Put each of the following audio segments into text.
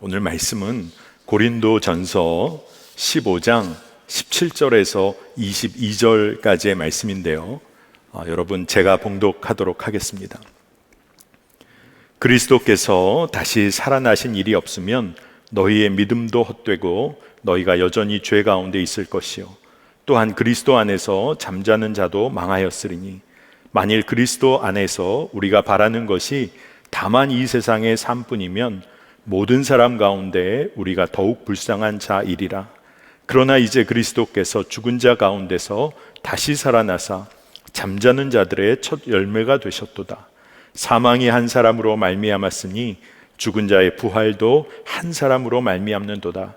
오늘 말씀은 고린도전서 15장 17절에서 22절까지의 말씀인데요. 여러분, 제가 봉독하도록 하겠습니다. 그리스도께서 다시 살아나신 일이 없으면 너희의 믿음도 헛되고 너희가 여전히 죄 가운데 있을 것이요 또한 그리스도 안에서 잠자는 자도 망하였으리니 만일 그리스도 안에서 우리가 바라는 것이 다만 이 세상의 삶뿐이면 모든 사람 가운데 우리가 더욱 불쌍한 자이리라. 그러나 이제 그리스도께서 죽은 자 가운데서 다시 살아나사 잠자는 자들의 첫 열매가 되셨도다. 사망이 한 사람으로 말미암았으니 죽은 자의 부활도 한 사람으로 말미암는도다.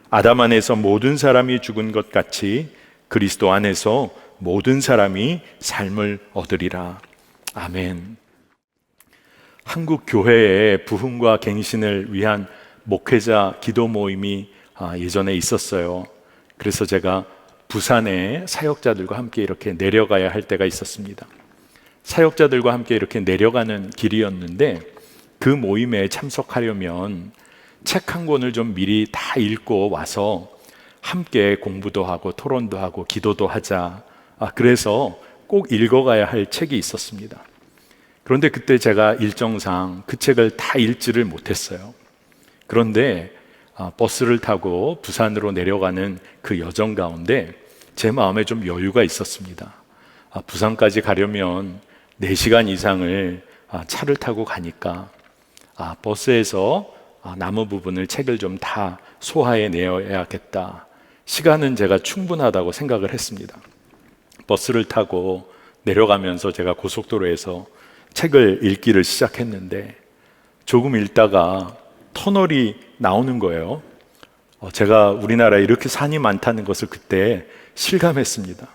아담 안에서 모든 사람이 죽은 것 같이 그리스도 안에서 모든 사람이 삶을 얻으리라. 아멘. 한국 교회에 부흥과 갱신을 위한 목회자 기도 모임이 예전에 있었어요. 그래서 제가 부산에 사역자들과 함께 이렇게 내려가야 할 때가 있었습니다. 사역자들과 함께 이렇게 내려가는 길이었는데 그 모임에 참석하려면 책 한 권을 좀 미리 다 읽고 와서 함께 공부도 하고 토론도 하고 기도도 하자. 그래서 꼭 읽어가야 할 책이 있었습니다. 그런데 그때 제가 일정상 그 책을 다 읽지를 못했어요. 그런데 버스를 타고 부산으로 내려가는 그 여정 가운데 제 마음에 좀 여유가 있었습니다. 부산까지 가려면 4시간 이상을 차를 타고 가니까 버스에서 남은 부분을 책을 좀 다 소화해 내야겠다. 시간은 제가 충분하다고 생각을 했습니다. 버스를 타고 내려가면서 제가 고속도로에서 책을 읽기를 시작했는데 조금 읽다가 터널이 나오는 거예요. 제가 우리나라에 이렇게 산이 많다는 것을 그때 실감했습니다.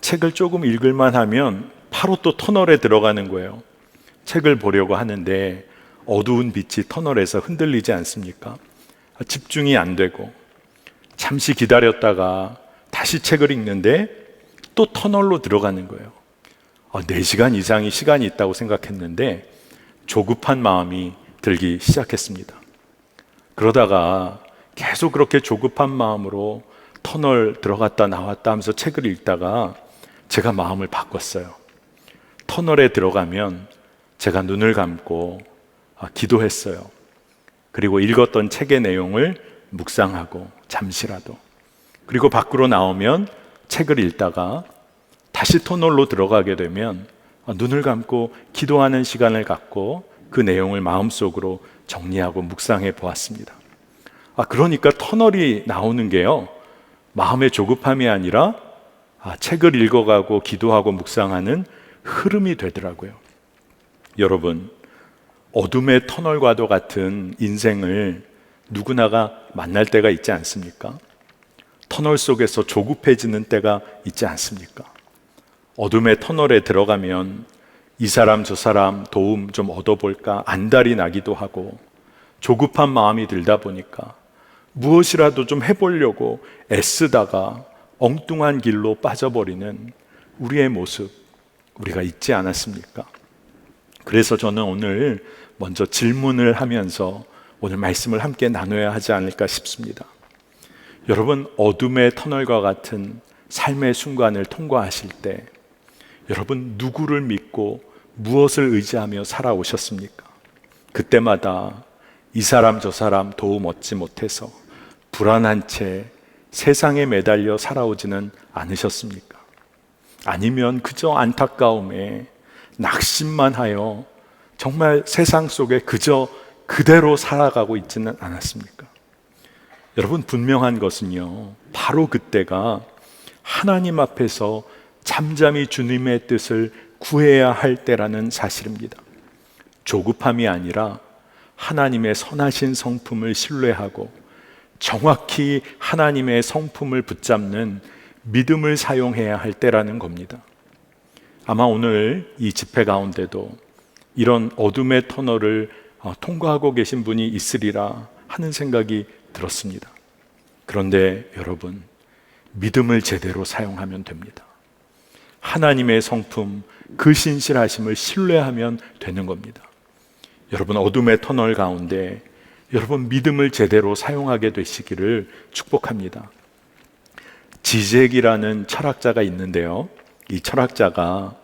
책을 조금 읽을만 하면 바로 또 터널에 들어가는 거예요. 책을 보려고 하는데 어두운 빛이 터널에서 흔들리지 않습니까? 집중이 안 되고 잠시 기다렸다가 다시 책을 읽는데 또 터널로 들어가는 거예요. 4시간 이상의 시간이 있다고 생각했는데 조급한 마음이 들기 시작했습니다. 그러다가 계속 그렇게 조급한 마음으로 터널 들어갔다 나왔다 하면서 책을 읽다가 제가 마음을 바꿨어요. 터널에 들어가면 제가 눈을 감고 기도했어요. 그리고 읽었던 책의 내용을 묵상하고 잠시라도, 그리고 밖으로 나오면 책을 읽다가 다시 터널로 들어가게 되면 눈을 감고 기도하는 시간을 갖고 그 내용을 마음속으로 정리하고 묵상해 보았습니다. 그러니까 터널이 나오는 게요, 마음의 조급함이 아니라 책을 읽어가고 기도하고 묵상하는 흐름이 되더라고요. 여러분, 어둠의 터널과도 같은 인생을 누구나가 만날 때가 있지 않습니까? 터널 속에서 조급해지는 때가 있지 않습니까? 어둠의 터널에 들어가면 이 사람 저 사람 도움 좀 얻어볼까 안달이 나기도 하고, 조급한 마음이 들다 보니까 무엇이라도 좀 해보려고 애쓰다가 엉뚱한 길로 빠져버리는 우리의 모습, 우리가 있지 않았습니까? 그래서 저는 오늘 먼저 질문을 하면서 오늘 말씀을 함께 나눠야 하지 않을까 싶습니다. 여러분, 어둠의 터널과 같은 삶의 순간을 통과하실 때 여러분, 누구를 믿고 무엇을 의지하며 살아오셨습니까? 그때마다 이 사람 저 사람 도움 얻지 못해서 불안한 채 세상에 매달려 살아오지는 않으셨습니까? 아니면 그저 안타까움에 낙심만 하여 정말 세상 속에 그저 그대로 살아가고 있지는 않았습니까? 여러분, 분명한 것은요, 바로 그때가 하나님 앞에서 잠잠히 주님의 뜻을 구해야 할 때라는 사실입니다. 조급함이 아니라 하나님의 선하신 성품을 신뢰하고 정확히 하나님의 성품을 붙잡는 믿음을 사용해야 할 때라는 겁니다. 아마 오늘 이 집회 가운데도 이런 어둠의 터널을 통과하고 계신 분이 있으리라 하는 생각이 들었습니다. 그런데 여러분, 믿음을 제대로 사용하면 됩니다. 하나님의 성품, 그 신실하심을 신뢰하면 되는 겁니다. 여러분, 어둠의 터널 가운데 여러분, 믿음을 제대로 사용하게 되시기를 축복합니다. 지젝이라는 철학자가 있는데요, 이 철학자가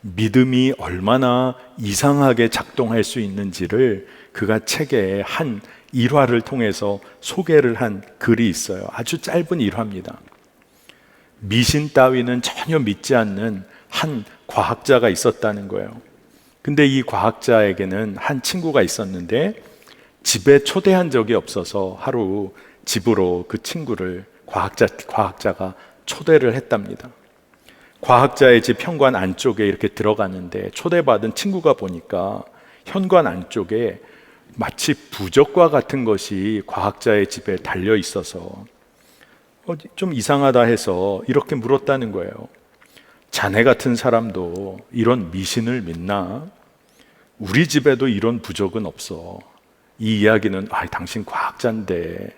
믿음이 얼마나 이상하게 작동할 수 있는지를 그가 책에 한 일화를 통해서 소개를 한 글이 있어요. 아주 짧은 일화입니다. 미신 따위는 전혀 믿지 않는 한 과학자가 있었다는 거예요. 근데 이 과학자에게는 한 친구가 있었는데 집에 초대한 적이 없어서 하루 집으로 그 친구를 과학자가 초대를 했답니다. 과학자의 집 현관 안쪽에 이렇게 들어가는데 초대받은 친구가 보니까 현관 안쪽에 마치 부적과 같은 것이 과학자의 집에 달려 있어서 좀 이상하다 해서 이렇게 물었다는 거예요. 자네 같은 사람도 이런 미신을 믿나? 우리 집에도 이런 부적은 없어. 이 이야기는 당신 과학자인데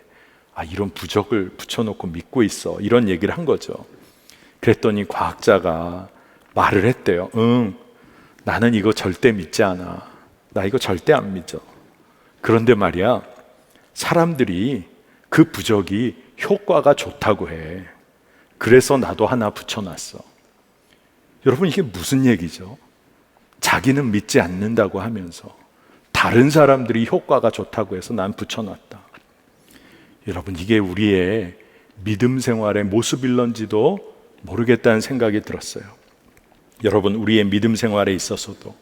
이런 부적을 붙여놓고 믿고 있어, 이런 얘기를 한 거죠. 그랬더니 과학자가 말을 했대요. 나는 이거 절대 믿지 않아. 나 이거 절대 안 믿어. 그런데 말이야, 사람들이 그 부적이 효과가 좋다고 해. 그래서 나도 하나 붙여놨어. 여러분, 이게 무슨 얘기죠? 자기는 믿지 않는다고 하면서 다른 사람들이 효과가 좋다고 해서 난 붙여놨다. 여러분, 이게 우리의 믿음 생활의 모습일런지도 모르겠다는 생각이 들었어요. 여러분, 우리의 믿음 생활에 있어서도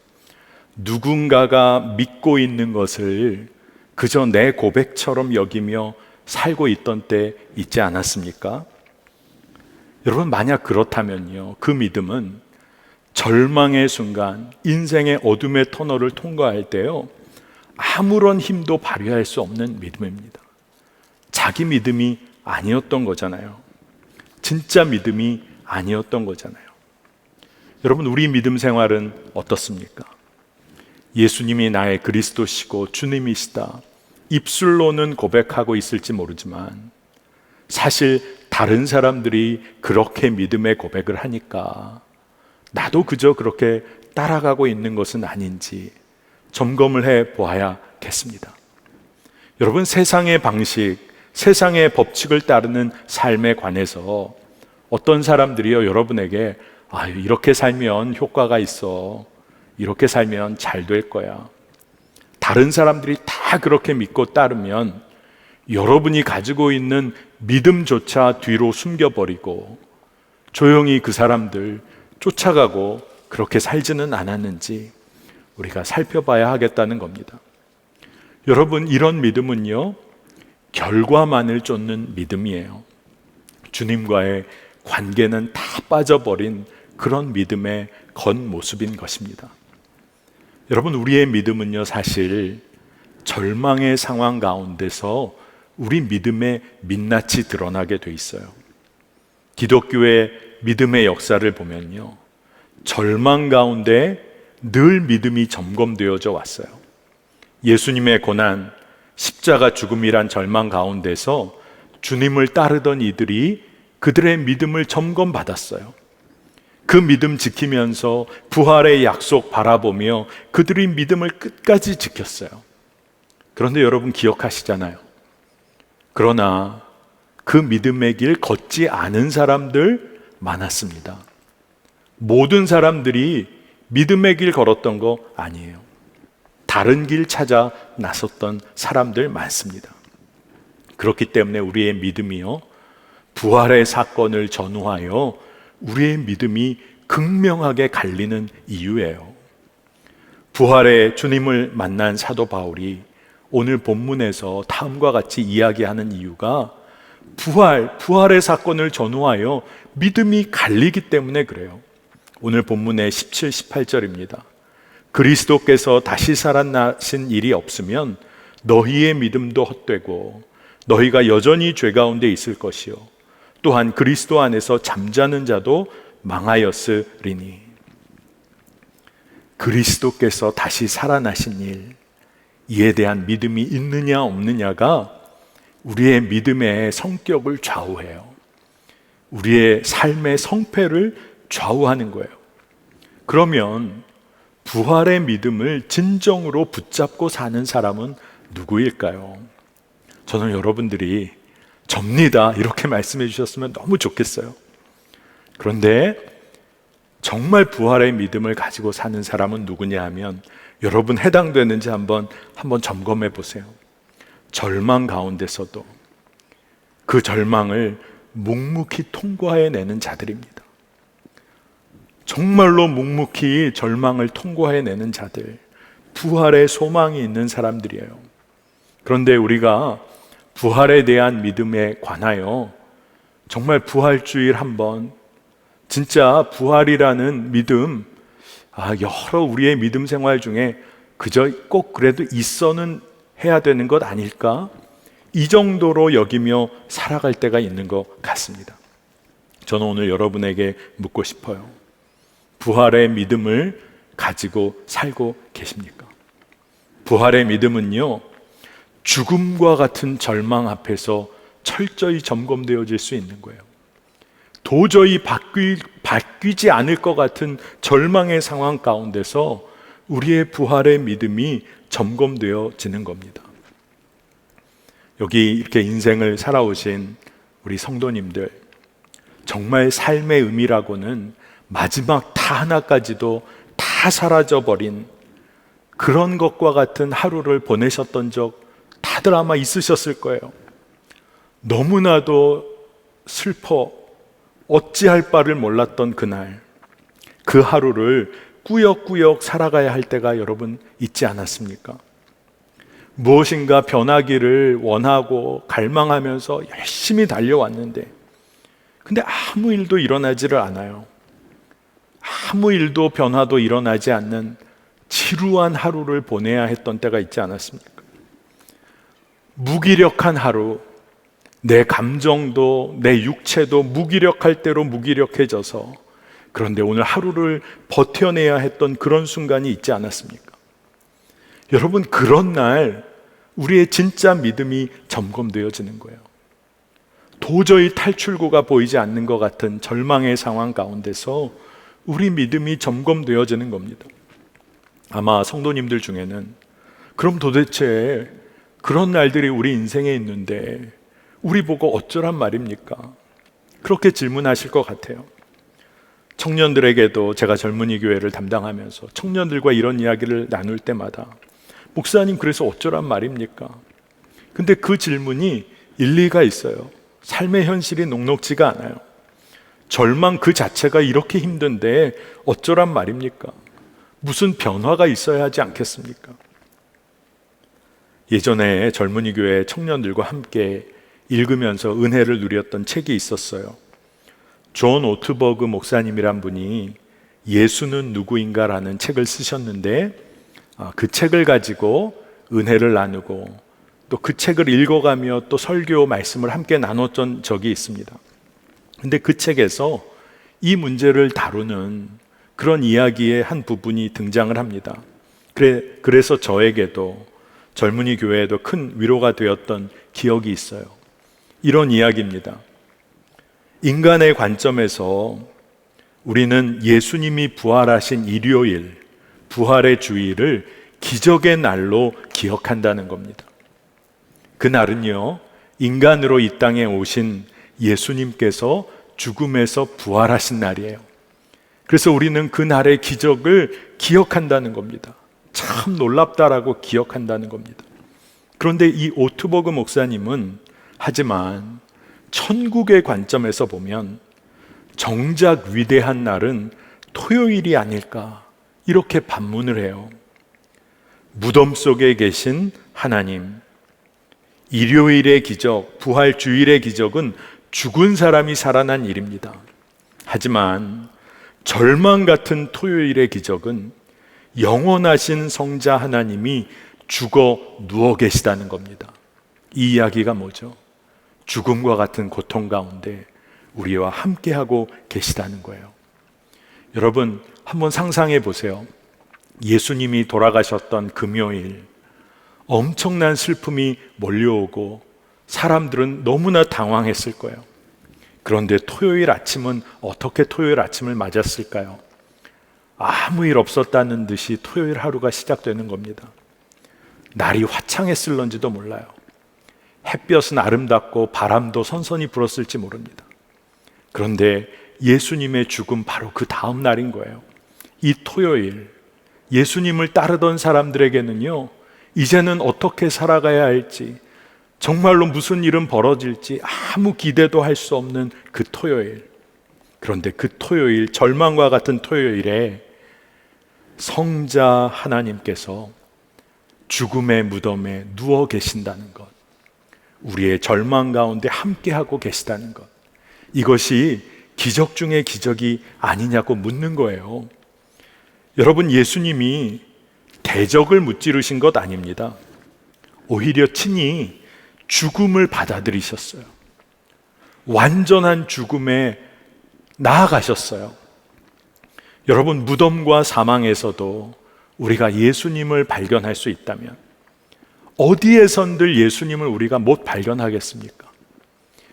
누군가가 믿고 있는 것을 그저 내 고백처럼 여기며 살고 있던 때 있지 않았습니까? 여러분, 만약 그렇다면요, 그 믿음은 절망의 순간, 인생의 어둠의 터널을 통과할 때요, 아무런 힘도 발휘할 수 없는 믿음입니다. 자기 믿음이 아니었던 거잖아요. 진짜 믿음이 아니었던 거잖아요. 여러분, 우리 믿음 생활은 어떻습니까? 예수님이 나의 그리스도시고 주님이시다, 입술로는 고백하고 있을지 모르지만 사실 다른 사람들이 그렇게 믿음의 고백을 하니까 나도 그저 그렇게 따라가고 있는 것은 아닌지 점검을 해 보아야겠습니다. 여러분, 세상의 방식, 세상의 법칙을 따르는 삶에 관해서 어떤 사람들이요, 여러분에게 이렇게 살면 효과가 있어, 이렇게 살면 잘 될 거야, 다른 사람들이 다 그렇게 믿고 따르면 여러분이 가지고 있는 믿음조차 뒤로 숨겨버리고 조용히 그 사람들 쫓아가고 그렇게 살지는 않았는지 우리가 살펴봐야 하겠다는 겁니다. 여러분, 이런 믿음은요, 결과만을 쫓는 믿음이에요. 주님과의 관계는 다 빠져버린 그런 믿음의 겉모습인 것입니다. 여러분, 우리의 믿음은요, 사실 절망의 상황 가운데서 우리 믿음의 민낯이 드러나게 돼 있어요. 기독교의 믿음의 역사를 보면요, 절망 가운데 늘 믿음이 점검되어져 왔어요. 예수님의 고난, 십자가 죽음이란 절망 가운데서 주님을 따르던 이들이 그들의 믿음을 점검받았어요. 그 믿음 지키면서 부활의 약속 바라보며 그들이 믿음을 끝까지 지켰어요. 그런데 여러분, 기억하시잖아요. 그러나 그 믿음의 길 걷지 않은 사람들 많았습니다. 모든 사람들이 믿음의 길 걸었던 거 아니에요. 다른 길 찾아 나섰던 사람들 많습니다. 그렇기 때문에 우리의 믿음이요, 부활의 사건을 전후하여 우리의 믿음이 극명하게 갈리는 이유예요. 부활의 주님을 만난 사도 바울이 오늘 본문에서 다음과 같이 이야기하는 이유가 부활의 사건을 전후하여 믿음이 갈리기 때문에 그래요. 오늘 본문의 17, 18절입니다. 그리스도께서 다시 살아나신 일이 없으면 너희의 믿음도 헛되고 너희가 여전히 죄 가운데 있을 것이요 또한 그리스도 안에서 잠자는 자도 망하였으리니. 그리스도께서 다시 살아나신 일, 이에 대한 믿음이 있느냐 없느냐가 우리의 믿음의 성격을 좌우해요. 우리의 삶의 성패를 좌우하는 거예요. 그러면 부활의 믿음을 진정으로 붙잡고 사는 사람은 누구일까요? 저는 여러분들이 접니다 이렇게 말씀해 주셨으면 너무 좋겠어요. 그런데 정말 부활의 믿음을 가지고 사는 사람은 누구냐 하면 여러분 해당되는지 한번 점검해 보세요. 절망 가운데서도 그 절망을 묵묵히 통과해내는 자들입니다. 정말로 묵묵히 절망을 통과해내는 자들, 부활의 소망이 있는 사람들이에요. 그런데 우리가 부활에 대한 믿음에 관하여 정말 부활주일 한번 진짜 부활이라는 믿음, 여러 우리의 믿음 생활 중에 그저 꼭 그래도 있어는 해야 되는 것 아닐까? 이 정도로 여기며 살아갈 때가 있는 것 같습니다. 저는 오늘 여러분에게 묻고 싶어요. 부활의 믿음을 가지고 살고 계십니까? 부활의 믿음은요, 죽음과 같은 절망 앞에서 철저히 점검되어질 수 있는 거예요. 도저히 바뀌지 않을 것 같은 절망의 상황 가운데서 우리의 부활의 믿음이 점검되어지는 겁니다. 여기 이렇게 인생을 살아오신 우리 성도님들, 정말 삶의 의미라고는 마지막 다 하나까지도 다 사라져버린 그런 것과 같은 하루를 보내셨던 적 다들 아마 있으셨을 거예요. 너무나도 슬퍼 어찌할 바를 몰랐던 그날, 그 하루를 꾸역꾸역 살아가야 할 때가 여러분 있지 않았습니까? 무엇인가 변하기를 원하고 갈망하면서 열심히 달려왔는데 근데 아무 일도 일어나지를 않아요. 아무 일도 변화도 일어나지 않는 지루한 하루를 보내야 했던 때가 있지 않았습니까? 무기력한 하루, 내 감정도 내 육체도 무기력할 대로 무기력해져서 그런데 오늘 하루를 버텨내야 했던 그런 순간이 있지 않았습니까? 여러분, 그런 날 우리의 진짜 믿음이 점검되어지는 거예요. 도저히 탈출구가 보이지 않는 것 같은 절망의 상황 가운데서 우리 믿음이 점검되어지는 겁니다. 아마 성도님들 중에는 그럼 도대체 그런 날들이 우리 인생에 있는데 우리 보고 어쩌란 말입니까? 그렇게 질문하실 것 같아요. 청년들에게도 제가 젊은이 교회를 담당하면서 청년들과 이런 이야기를 나눌 때마다 목사님 그래서 어쩌란 말입니까? 근데 그 질문이 일리가 있어요. 삶의 현실이 녹록지가 않아요. 절망 그 자체가 이렇게 힘든데 어쩌란 말입니까? 무슨 변화가 있어야 하지 않겠습니까? 예전에 젊은이 교회 청년들과 함께 읽으면서 은혜를 누렸던 책이 있었어요. 존 오트버그 목사님이란 분이 예수는 누구인가 라는 책을 쓰셨는데 그 책을 가지고 은혜를 나누고 또 그 책을 읽어가며 또 설교 말씀을 함께 나눴던 적이 있습니다. 근데 그 책에서 이 문제를 다루는 그런 이야기의 한 부분이 등장을 합니다. 그래서 저에게도 젊은이 교회에도 큰 위로가 되었던 기억이 있어요. 이런 이야기입니다. 인간의 관점에서 우리는 예수님이 부활하신 일요일, 부활의 주일을 기적의 날로 기억한다는 겁니다. 그날은요, 인간으로 이 땅에 오신 예수님께서 죽음에서 부활하신 날이에요. 그래서 우리는 그 날의 기적을 기억한다는 겁니다. 참 놀랍다라고 기억한다는 겁니다. 그런데 이 오트버그 목사님은 하지만 천국의 관점에서 보면 정작 위대한 날은 토요일이 아닐까 이렇게 반문을 해요. 무덤 속에 계신 하나님, 일요일의 기적, 부활 주일의 기적은 죽은 사람이 살아난 일입니다. 하지만 절망 같은 토요일의 기적은 영원하신 성자 하나님이 죽어 누워 계시다는 겁니다. 이 이야기가 뭐죠? 죽음과 같은 고통 가운데 우리와 함께하고 계시다는 거예요. 여러분, 한번 상상해 보세요. 예수님이 돌아가셨던 금요일, 엄청난 슬픔이 몰려오고 사람들은 너무나 당황했을 거예요. 그런데 토요일 아침은 어떻게 토요일 아침을 맞았을까요? 아무 일 없었다는 듯이 토요일 하루가 시작되는 겁니다. 날이 화창했을런지도 몰라요. 햇볕은 아름답고 바람도 선선히 불었을지 모릅니다. 그런데 예수님의 죽음 바로 그 다음 날인 거예요. 이 토요일, 예수님을 따르던 사람들에게는요, 이제는 어떻게 살아가야 할지, 정말로 무슨 일은 벌어질지 아무 기대도 할 수 없는 그 토요일. 그런데 그 토요일, 절망과 같은 토요일에 성자 하나님께서 죽음의 무덤에 누워 계신다는 것, 우리의 절망 가운데 함께하고 계시다는 것, 이것이 기적 중의 기적이 아니냐고 묻는 거예요. 여러분, 예수님이 대적을 무찌르신 것 아닙니다. 오히려 친히 죽음을 받아들이셨어요. 완전한 죽음에 나아가셨어요. 여러분, 무덤과 사망에서도 우리가 예수님을 발견할 수 있다면 어디에선들 예수님을 우리가 못 발견하겠습니까?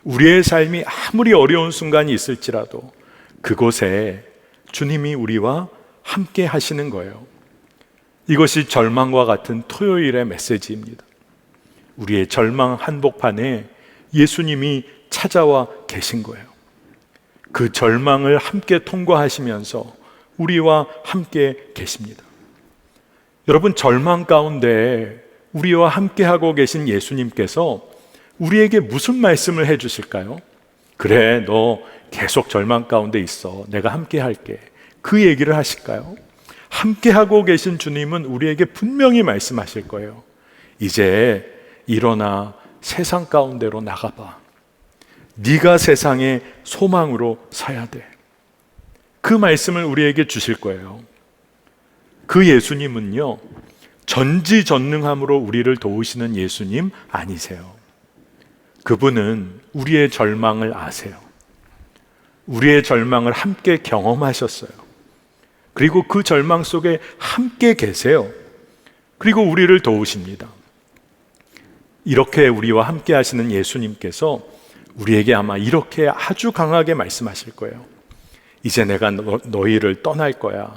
우리의 삶이 아무리 어려운 순간이 있을지라도 그곳에 주님이 우리와 함께 하시는 거예요. 이것이 절망과 같은 토요일의 메시지입니다. 우리의 절망 한복판에 예수님이 찾아와 계신 거예요. 그 절망을 함께 통과하시면서 우리와 함께 계십니다. 여러분, 절망 가운데 우리와 함께 하고 계신 예수님께서 우리에게 무슨 말씀을 해 주실까요? 그래, 너 계속 절망 가운데 있어. 내가 함께 할게. 그 얘기를 하실까요? 함께 하고 계신 주님은 우리에게 분명히 말씀하실 거예요. 이제 일어나 세상 가운데로 나가봐. 네가 세상의 소망으로 서야 돼. 그 말씀을 우리에게 주실 거예요. 그 예수님은요, 전지전능함으로 우리를 도우시는 예수님 아니세요. 그분은 우리의 절망을 아세요. 우리의 절망을 함께 경험하셨어요. 그리고 그 절망 속에 함께 계세요. 그리고 우리를 도우십니다. 이렇게 우리와 함께 하시는 예수님께서 우리에게 아마 이렇게 아주 강하게 말씀하실 거예요. 이제 내가 너희를 떠날 거야.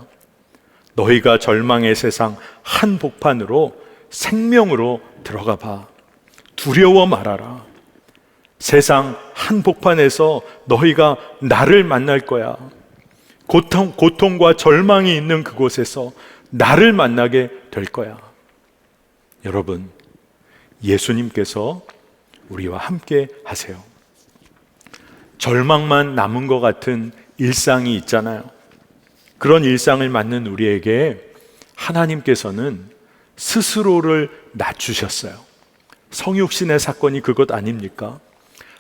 너희가 절망의 세상 한복판으로 생명으로 들어가 봐. 두려워 말아라. 세상 한복판에서 너희가 나를 만날 거야. 고통과 절망이 있는 그곳에서 나를 만나게 될 거야. 여러분, 예수님께서 우리와 함께 하세요. 절망만 남은 것 같은 일상이 있잖아요. 그런 일상을 맞는 우리에게 하나님께서는 스스로를 낮추셨어요. 성육신의 사건이 그것 아닙니까?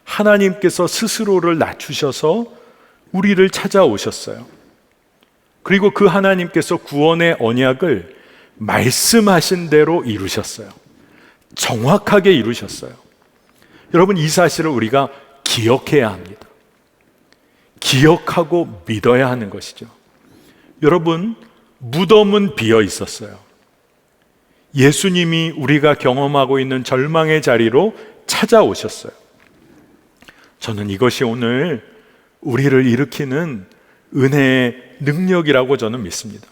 하나님께서 스스로를 낮추셔서 우리를 찾아오셨어요. 그리고 그 하나님께서 구원의 언약을 말씀하신 대로 이루셨어요. 정확하게 이루셨어요. 여러분, 이 사실을 우리가 기억해야 합니다. 기억하고 믿어야 하는 것이죠. 여러분, 무덤은 비어 있었어요. 예수님이 우리가 경험하고 있는 절망의 자리로 찾아오셨어요. 저는 이것이 오늘 우리를 일으키는 은혜의 능력이라고 저는 믿습니다.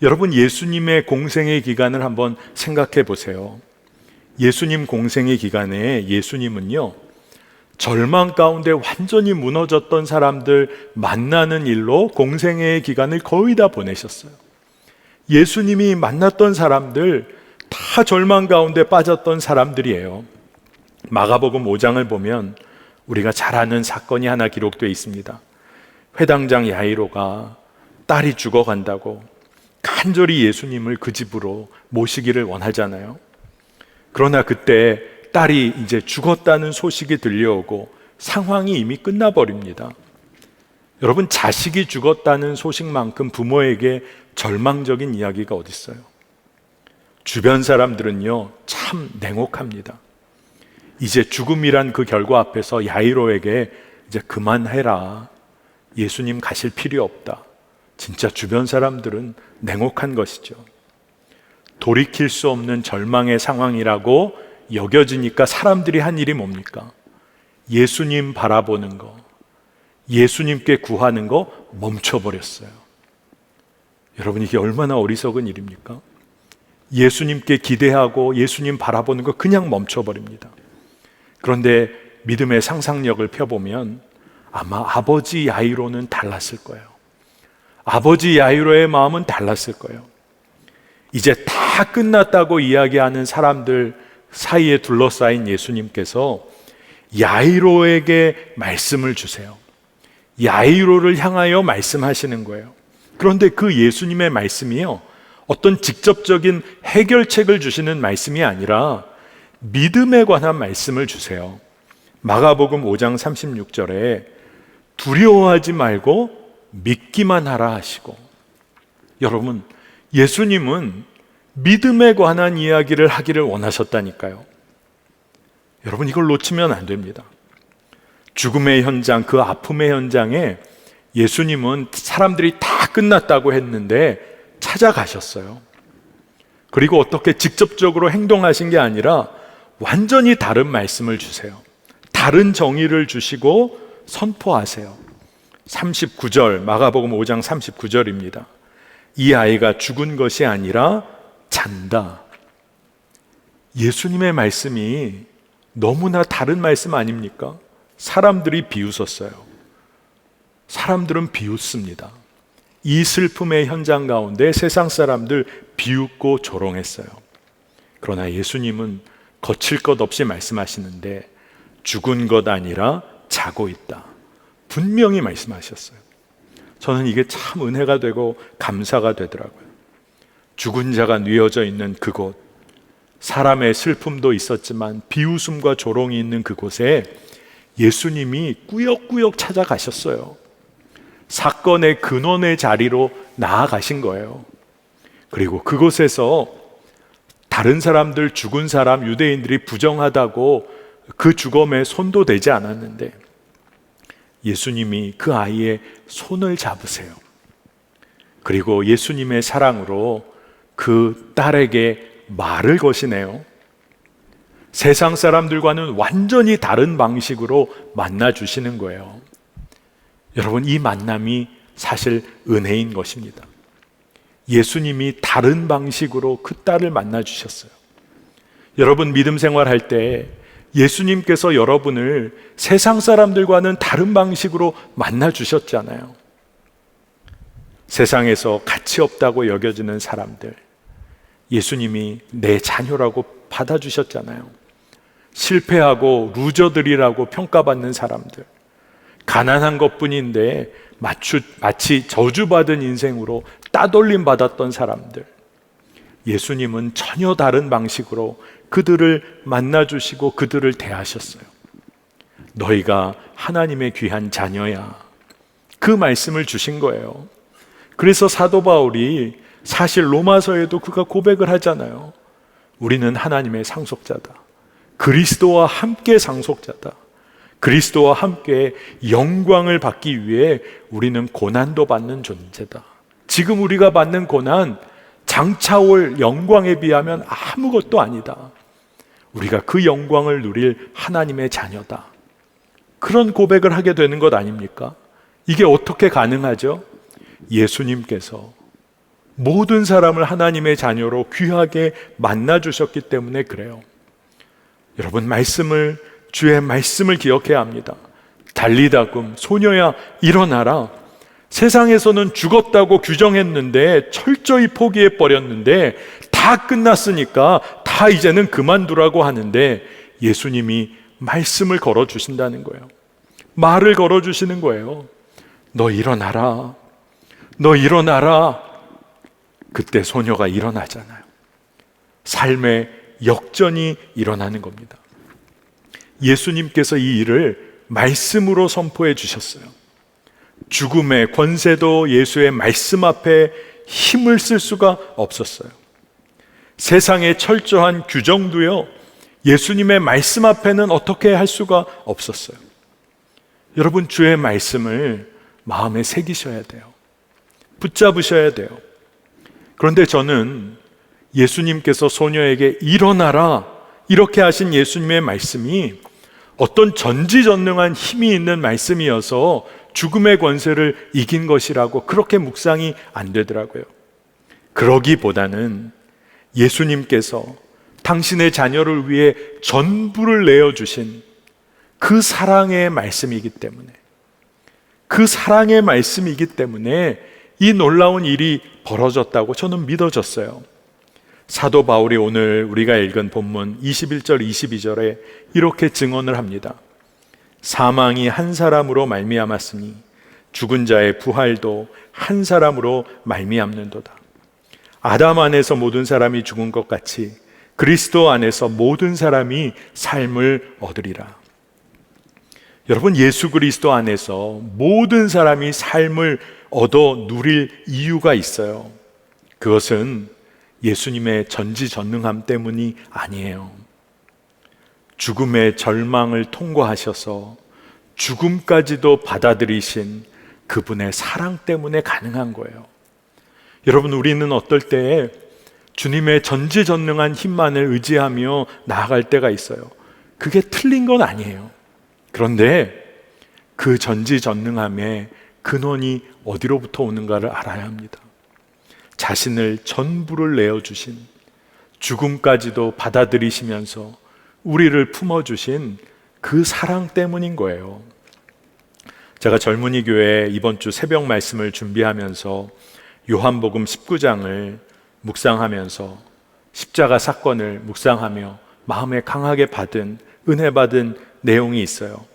여러분, 예수님의 공생의 기간을 한번 생각해 보세요. 예수님 공생의 기간에 예수님은요, 절망 가운데 완전히 무너졌던 사람들 만나는 일로 공생의 기간을 거의 다 보내셨어요. 예수님이 만났던 사람들 다 절망 가운데 빠졌던 사람들이에요. 마가복음 5장을 보면 우리가 잘 아는 사건이 하나 기록되어 있습니다. 회당장 야이로가 딸이 죽어간다고 간절히 예수님을 그 집으로 모시기를 원하잖아요. 그러나 그때 딸이 이제 죽었다는 소식이 들려오고 상황이 이미 끝나버립니다. 여러분, 자식이 죽었다는 소식만큼 부모에게 절망적인 이야기가 어디 있어요? 주변 사람들은요, 참 냉혹합니다. 이제 죽음이란 그 결과 앞에서 야이로에게 이제 그만해라. 예수님 가실 필요 없다. 진짜 주변 사람들은 냉혹한 것이죠. 돌이킬 수 없는 절망의 상황이라고 여겨지니까 사람들이 한 일이 뭡니까? 예수님 바라보는 거, 예수님께 구하는 거 멈춰버렸어요. 여러분, 이게 얼마나 어리석은 일입니까? 예수님께 기대하고 예수님 바라보는 거 그냥 멈춰버립니다. 그런데 믿음의 상상력을 펴보면 아마 아버지 야이로는 달랐을 거예요. 아버지 야이로의 마음은 달랐을 거예요. 이제 다 끝났다고 이야기하는 사람들 사이에 둘러싸인 예수님께서 야이로에게 말씀을 주세요. 야이로를 향하여 말씀하시는 거예요. 그런데 그 예수님의 말씀이요, 어떤 직접적인 해결책을 주시는 말씀이 아니라 믿음에 관한 말씀을 주세요. 마가복음 5장 36절에 두려워하지 말고 믿기만 하라 하시고, 여러분, 예수님은 믿음에 관한 이야기를 하기를 원하셨다니까요. 여러분, 이걸 놓치면 안 됩니다. 죽음의 현장, 그 아픔의 현장에 예수님은 사람들이 다 끝났다고 했는데 찾아가셨어요. 그리고 어떻게 직접적으로 행동하신 게 아니라 완전히 다른 말씀을 주세요. 다른 정의를 주시고 선포하세요. 39절, 마가복음 5장 39절입니다. 이 아이가 죽은 것이 아니라 잔다. 예수님의 말씀이 너무나 다른 말씀 아닙니까? 사람들이 비웃었어요. 사람들은 비웃습니다. 이 슬픔의 현장 가운데 세상 사람들 비웃고 조롱했어요. 그러나 예수님은 거칠 것 없이 말씀하시는데 죽은 것 아니라 자고 있다. 분명히 말씀하셨어요. 저는 이게 참 은혜가 되고 감사가 되더라고요. 죽은 자가 뉘어져 있는 그곳, 사람의 슬픔도 있었지만 비웃음과 조롱이 있는 그곳에 예수님이 꾸역꾸역 찾아가셨어요. 사건의 근원의 자리로 나아가신 거예요. 그리고 그곳에서 다른 사람들, 죽은 사람, 유대인들이 부정하다고 그 죽음에 손도 대지 않았는데 예수님이 그 아이의 손을 잡으세요. 그리고 예수님의 사랑으로 그 딸에게 말을 거시네요. 세상 사람들과는 완전히 다른 방식으로 만나주시는 거예요. 여러분, 이 만남이 사실 은혜인 것입니다. 예수님이 다른 방식으로 그 딸을 만나주셨어요. 여러분, 믿음 생활할 때 예수님께서 여러분을 세상 사람들과는 다른 방식으로 만나주셨잖아요. 세상에서 가치 없다고 여겨지는 사람들, 예수님이 내 자녀라고 받아주셨잖아요. 실패하고 루저들이라고 평가받는 사람들, 가난한 것뿐인데 마치 저주받은 인생으로 따돌림 받았던 사람들, 예수님은 전혀 다른 방식으로 그들을 만나주시고 그들을 대하셨어요. 너희가 하나님의 귀한 자녀야, 그 말씀을 주신 거예요. 그래서 사도 바울이 사실 로마서에도 그가 고백을 하잖아요. 우리는 하나님의 상속자다. 그리스도와 함께 상속자다. 그리스도와 함께 영광을 받기 위해 우리는 고난도 받는 존재다. 지금 우리가 받는 고난, 장차 올 영광에 비하면 아무것도 아니다. 우리가 그 영광을 누릴 하나님의 자녀다. 그런 고백을 하게 되는 것 아닙니까? 이게 어떻게 가능하죠? 예수님께서 모든 사람을 하나님의 자녀로 귀하게 만나주셨기 때문에 그래요. 여러분, 주의 말씀을 기억해야 합니다. 달리다금, 소녀야 일어나라. 세상에서는 죽었다고 규정했는데 철저히 포기해버렸는데 다 끝났으니까 다 이제는 그만두라고 하는데 예수님이 말씀을 걸어주신다는 거예요. 말을 걸어주시는 거예요. 너 일어나라. 너 일어나라. 그때 소녀가 일어나잖아요. 삶의 역전이 일어나는 겁니다. 예수님께서 이 일을 말씀으로 선포해 주셨어요. 죽음의 권세도 예수의 말씀 앞에 힘을 쓸 수가 없었어요. 세상의 철저한 규정도요, 예수님의 말씀 앞에는 어떻게 할 수가 없었어요. 여러분, 주의 말씀을 마음에 새기셔야 돼요. 붙잡으셔야 돼요. 그런데 저는 예수님께서 소녀에게 일어나라 이렇게 하신 예수님의 말씀이 어떤 전지전능한 힘이 있는 말씀이어서 죽음의 권세를 이긴 것이라고 그렇게 묵상이 안 되더라고요. 그러기보다는 예수님께서 당신의 자녀를 위해 전부를 내어주신 그 사랑의 말씀이기 때문에, 그 사랑의 말씀이기 때문에 이 놀라운 일이 벌어졌다고 저는 믿어졌어요. 사도 바울이 오늘 우리가 읽은 본문 21절 22절에 이렇게 증언을 합니다. 사망이 한 사람으로 말미암았으니 죽은 자의 부활도 한 사람으로 말미암는도다. 아담 안에서 모든 사람이 죽은 것 같이 그리스도 안에서 모든 사람이 삶을 얻으리라. 여러분, 예수 그리스도 안에서 모든 사람이 삶을 얻어 누릴 이유가 있어요. 그것은 예수님의 전지전능함 때문이 아니에요. 죽음의 절망을 통과하셔서 죽음까지도 받아들이신 그분의 사랑 때문에 가능한 거예요. 여러분, 우리는 어떨 때에 주님의 전지전능한 힘만을 의지하며 나아갈 때가 있어요. 그게 틀린 건 아니에요. 그런데 그 전지전능함의 근원이 어디로부터 오는가를 알아야 합니다. 자신을 전부를 내어주신, 죽음까지도 받아들이시면서 우리를 품어주신 그 사랑 때문인 거예요. 제가 젊은이 교회 이번 주 새벽 말씀을 준비하면서 요한복음 19장을 묵상하면서 십자가 사건을 묵상하며 마음에 강하게 은혜 받은 내용이 있어요.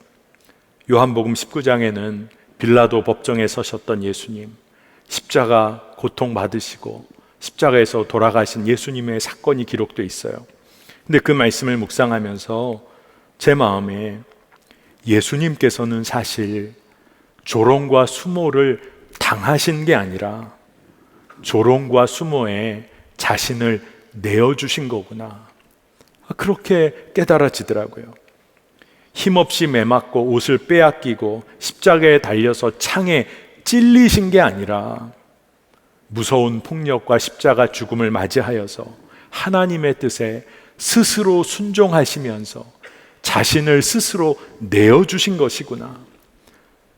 요한복음 19장에는 빌라도 법정에 서셨던 예수님, 십자가 고통 받으시고 십자가에서 돌아가신 예수님의 사건이 기록되어 있어요. 근데 그 말씀을 묵상하면서 제 마음에 예수님께서는 사실 조롱과 수모를 당하신 게 아니라 조롱과 수모에 자신을 내어주신 거구나, 그렇게 깨달아지더라고요. 힘없이 매맞고 옷을 빼앗기고 십자가에 달려서 창에 찔리신 게 아니라 무서운 폭력과 십자가 죽음을 맞이하여서 하나님의 뜻에 스스로 순종하시면서 자신을 스스로 내어주신 것이구나,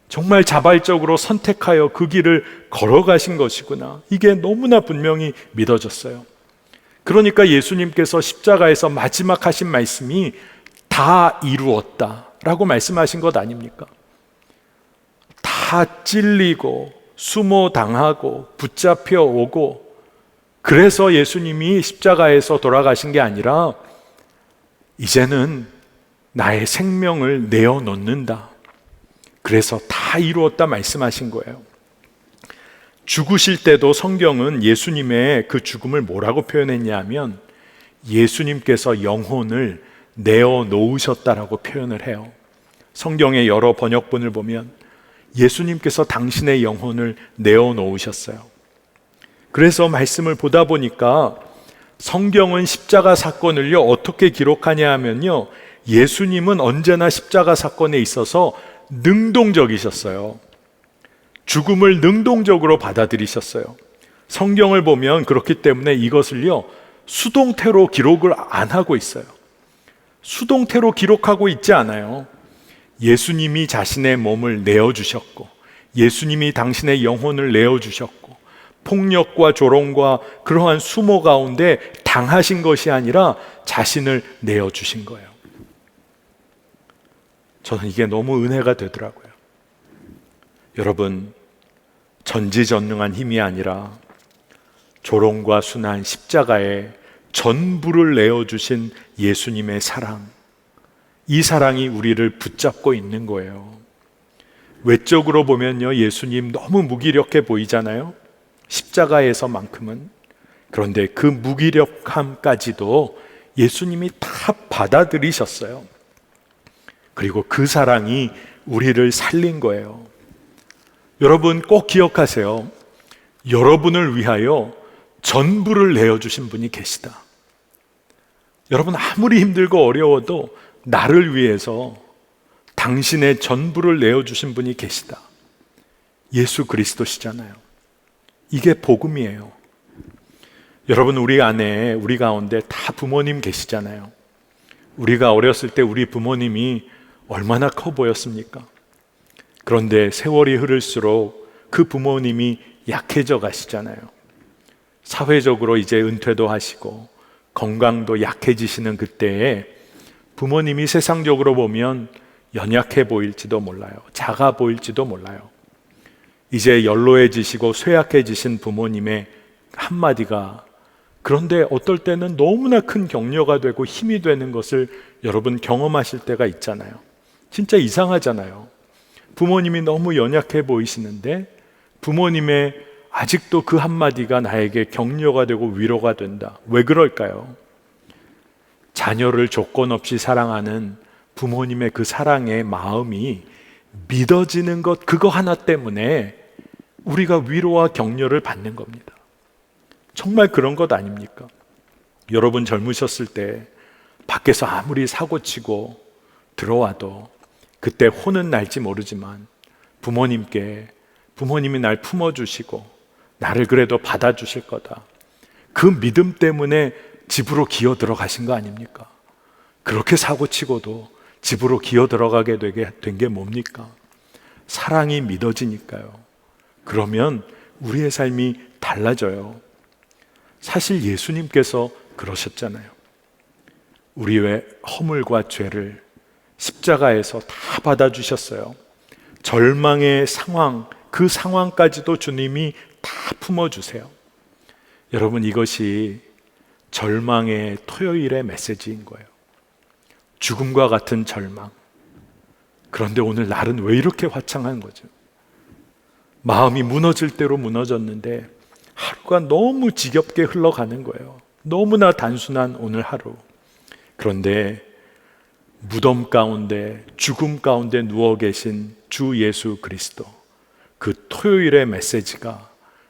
정말 자발적으로 선택하여 그 길을 걸어가신 것이구나, 이게 너무나 분명히 믿어졌어요. 그러니까 예수님께서 십자가에서 마지막 하신 말씀이 다 이루었다 라고 말씀하신 것 아닙니까? 다 찔리고 수모당하고 붙잡혀 오고, 그래서 예수님이 십자가에서 돌아가신 게 아니라 이제는 나의 생명을 내어놓는다, 그래서 다 이루었다 말씀하신 거예요. 죽으실 때도 성경은 예수님의 그 죽음을 뭐라고 표현했냐 하면 예수님께서 영혼을 내어놓으셨다라고 표현을 해요. 성경의 여러 번역본을 보면 예수님께서 당신의 영혼을 내어놓으셨어요. 그래서 말씀을 보다 보니까 성경은 십자가 사건을요 어떻게 기록하냐 하면요, 예수님은 언제나 십자가 사건에 있어서 능동적이셨어요. 죽음을 능동적으로 받아들이셨어요. 성경을 보면 그렇기 때문에 이것을요 수동태로 기록을 안 하고 있어요. 수동태로 기록하고 있지 않아요. 예수님이 자신의 몸을 내어주셨고, 예수님이 당신의 영혼을 내어주셨고, 폭력과 조롱과 그러한 수모 가운데 당하신 것이 아니라 자신을 내어주신 거예요. 저는 이게 너무 은혜가 되더라고요. 여러분, 전지전능한 힘이 아니라 조롱과 순한 십자가에 전부를 내어주신 예수님의 사랑, 이 사랑이 우리를 붙잡고 있는 거예요. 외적으로 보면요 예수님 너무 무기력해 보이잖아요, 십자가에서만큼은. 그런데 그 무기력함까지도 예수님이 다 받아들이셨어요. 그리고 그 사랑이 우리를 살린 거예요. 여러분 꼭 기억하세요. 여러분을 위하여 전부를 내어주신 분이 계시다. 여러분 아무리 힘들고 어려워도 나를 위해서 당신의 전부를 내어주신 분이 계시다. 예수 그리스도시잖아요. 이게 복음이에요. 여러분, 우리 가운데 다 부모님 계시잖아요. 우리가 어렸을 때 우리 부모님이 얼마나 커 보였습니까? 그런데 세월이 흐를수록 그 부모님이 약해져 가시잖아요. 사회적으로 이제 은퇴도 하시고 건강도 약해지시는 그때에 부모님이 세상적으로 보면 연약해 보일지도 몰라요. 작아 보일지도 몰라요. 이제 연로해지시고 쇠약해지신 부모님의 한마디가 그런데 어떨 때는 너무나 큰 격려가 되고 힘이 되는 것을 여러분 경험하실 때가 있잖아요. 진짜 이상하잖아요. 부모님이 너무 연약해 보이시는데 부모님의 아직도 그 한마디가 나에게 격려가 되고 위로가 된다. 왜 그럴까요? 자녀를 조건 없이 사랑하는 부모님의 그 사랑의 마음이 믿어지는 것, 그거 하나 때문에 우리가 위로와 격려를 받는 겁니다. 정말 그런 것 아닙니까? 여러분 젊으셨을 때 밖에서 아무리 사고치고 들어와도 그때 혼은 날지 모르지만 부모님이 날 품어주시고 나를 그래도 받아주실 거다. 그 믿음 때문에 집으로 기어 들어가신 거 아닙니까? 그렇게 사고치고도 집으로 기어 들어가게 된 게 뭡니까? 사랑이 믿어지니까요. 그러면 우리의 삶이 달라져요. 사실 예수님께서 그러셨잖아요. 우리의 허물과 죄를 십자가에서 다 받아주셨어요. 절망의 상황, 그 상황까지도 주님이 다 품어주세요. 여러분, 이것이 절망의 토요일의 메시지인 거예요. 죽음과 같은 절망. 그런데 오늘 날은 왜 이렇게 화창한 거죠? 마음이 무너질 대로 무너졌는데 하루가 너무 지겹게 흘러가는 거예요. 너무나 단순한 오늘 하루. 그런데 무덤 가운데, 죽음 가운데 누워 계신 주 예수 그리스도, 그 토요일의 메시지가,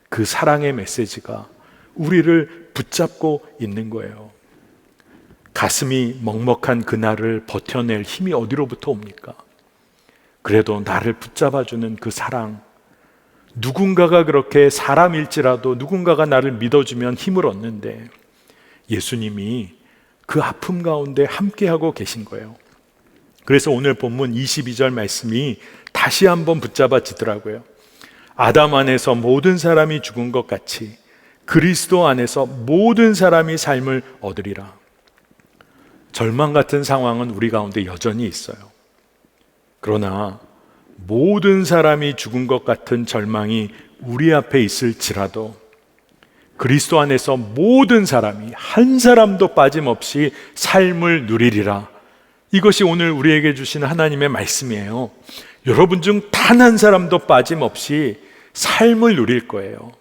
그 사랑의 메시지가 우리를 붙잡고 있는 거예요. 가슴이 먹먹한 그날을 버텨낼 힘이 어디로부터 옵니까? 그래도 나를 붙잡아주는 그 사랑, 누군가가 그렇게 사람일지라도 누군가가 나를 믿어주면 힘을 얻는데 예수님이 그 아픔 가운데 함께하고 계신 거예요. 그래서 오늘 본문 22절 말씀이 다시 한번 붙잡아지더라고요. 아담 안에서 모든 사람이 죽은 것 같이 그리스도 안에서 모든 사람이 삶을 얻으리라. 절망 같은 상황은 우리 가운데 여전히 있어요. 그러나 모든 사람이 죽은 것 같은 절망이 우리 앞에 있을지라도 그리스도 안에서 모든 사람이 한 사람도 빠짐없이 삶을 누리리라. 이것이 오늘 우리에게 주신 하나님의 말씀이에요. 여러분 중 단 한 사람도 빠짐없이 삶을 누릴 거예요.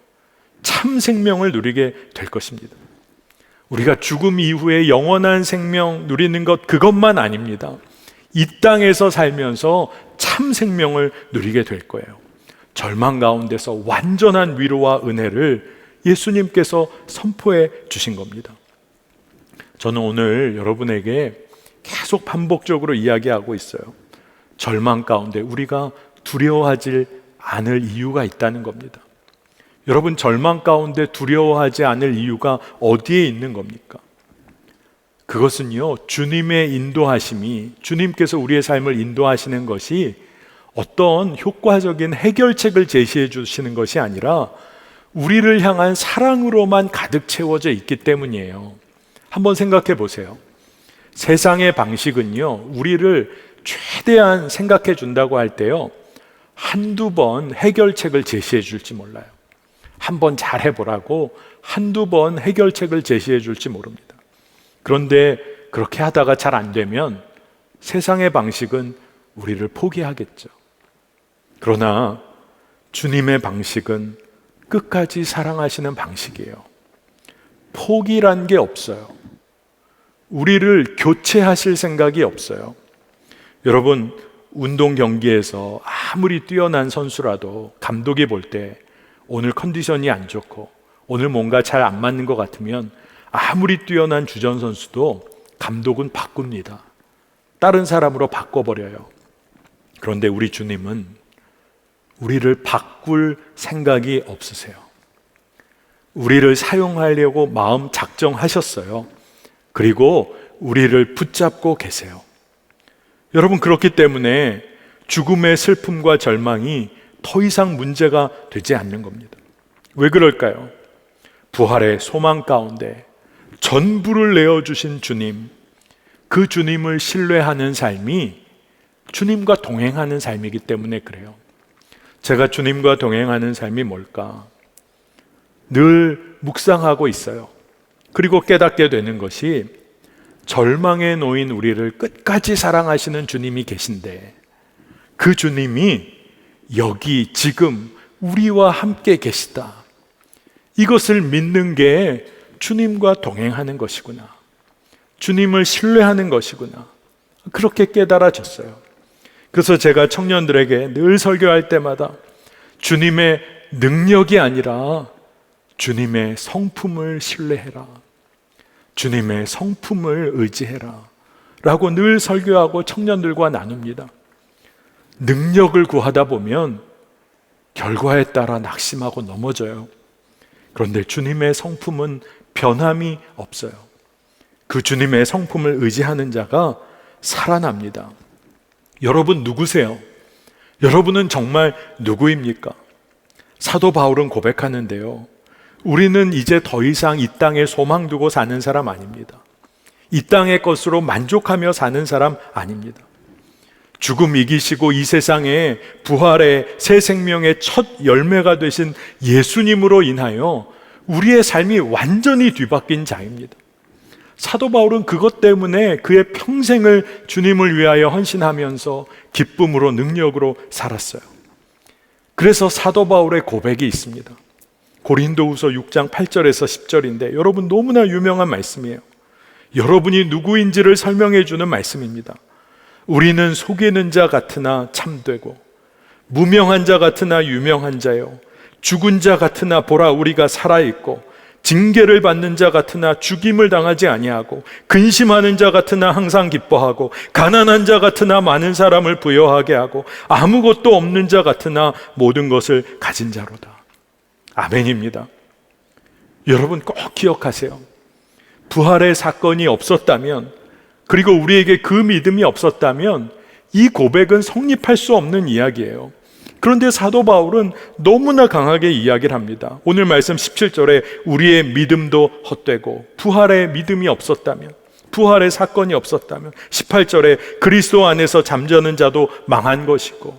참 생명을 누리게 될 것입니다. 우리가 죽음 이후에 영원한 생명 누리는 것, 그것만 아닙니다. 이 땅에서 살면서 참 생명을 누리게 될 거예요. 절망 가운데서 완전한 위로와 은혜를 예수님께서 선포해 주신 겁니다. 저는 오늘 여러분에게 계속 반복적으로 이야기하고 있어요. 절망 가운데 우리가 두려워하지 않을 이유가 있다는 겁니다. 여러분, 절망 가운데 두려워하지 않을 이유가 어디에 있는 겁니까? 그것은요, 주님의 인도하심이, 주님께서 우리의 삶을 인도하시는 것이 어떤 효과적인 해결책을 제시해 주시는 것이 아니라 우리를 향한 사랑으로만 가득 채워져 있기 때문이에요. 한번 생각해 보세요. 세상의 방식은요, 우리를 최대한 생각해 준다고 할 때요, 한두 번 해결책을 제시해 줄지 몰라요. 한번 잘 해보라고 한두 번 해결책을 제시해 줄지 모릅니다. 그런데 그렇게 하다가 잘 안 되면 세상의 방식은 우리를 포기하겠죠. 그러나 주님의 방식은 끝까지 사랑하시는 방식이에요. 포기란 게 없어요. 우리를 교체하실 생각이 없어요. 여러분, 운동 경기에서 아무리 뛰어난 선수라도 감독이 볼 때 오늘 컨디션이 안 좋고 오늘 뭔가 잘 안 맞는 것 같으면 아무리 뛰어난 주전 선수도 감독은 바꿉니다. 다른 사람으로 바꿔버려요. 그런데 우리 주님은 우리를 바꿀 생각이 없으세요. 우리를 사용하려고 마음 작정하셨어요. 그리고 우리를 붙잡고 계세요. 여러분, 그렇기 때문에 죽음의 슬픔과 절망이 더 이상 문제가 되지 않는 겁니다. 왜 그럴까요? 부활의 소망 가운데, 전부를 내어주신 주님, 그 주님을 신뢰하는 삶이 주님과 동행하는 삶이기 때문에 그래요. 제가 주님과 동행하는 삶이 뭘까? 늘 묵상하고 있어요. 그리고 깨닫게 되는 것이 절망에 놓인 우리를 끝까지 사랑하시는 주님이 계신데 그 주님이 여기 지금 우리와 함께 계시다. 이것을 믿는 게 주님과 동행하는 것이구나. 주님을 신뢰하는 것이구나. 그렇게 깨달아졌어요. 그래서 제가 청년들에게 늘 설교할 때마다 주님의 능력이 아니라 주님의 성품을 신뢰해라. 주님의 성품을 의지해라. 라고 늘 설교하고 청년들과 나눕니다. 능력을 구하다 보면 결과에 따라 낙심하고 넘어져요. 그런데 주님의 성품은 변함이 없어요. 그 주님의 성품을 의지하는 자가 살아납니다. 여러분 누구세요? 여러분은 정말 누구입니까? 사도 바울은 고백하는데요. 우리는 이제 더 이상 이 땅에 소망 두고 사는 사람 아닙니다. 이 땅의 것으로 만족하며 사는 사람 아닙니다. 죽음 이기시고 이 세상에 부활의 새 생명의 첫 열매가 되신 예수님으로 인하여 우리의 삶이 완전히 뒤바뀐 자입니다. 사도 바울은 그것 때문에 그의 평생을 주님을 위하여 헌신하면서 기쁨으로 능력으로 살았어요. 그래서 사도 바울의 고백이 있습니다. 고린도후서 6장 8절에서 10절인데 여러분 너무나 유명한 말씀이에요. 여러분이 누구인지를 설명해 주는 말씀입니다. 우리는 속이는 자 같으나 참되고 무명한 자 같으나 유명한 자요 죽은 자 같으나 보라 우리가 살아있고 징계를 받는 자 같으나 죽임을 당하지 아니하고 근심하는 자 같으나 항상 기뻐하고 가난한 자 같으나 많은 사람을 부여하게 하고 아무것도 없는 자 같으나 모든 것을 가진 자로다. 아멘입니다. 여러분 꼭 기억하세요. 부활의 사건이 없었다면 그리고 우리에게 그 믿음이 없었다면 이 고백은 성립할 수 없는 이야기예요. 그런데 사도 바울은 너무나 강하게 이야기를 합니다. 오늘 말씀 17절에 우리의 믿음도 헛되고 부활의 믿음이 없었다면 부활의 사건이 없었다면 18절에 그리스도 안에서 잠자는 자도 망한 것이고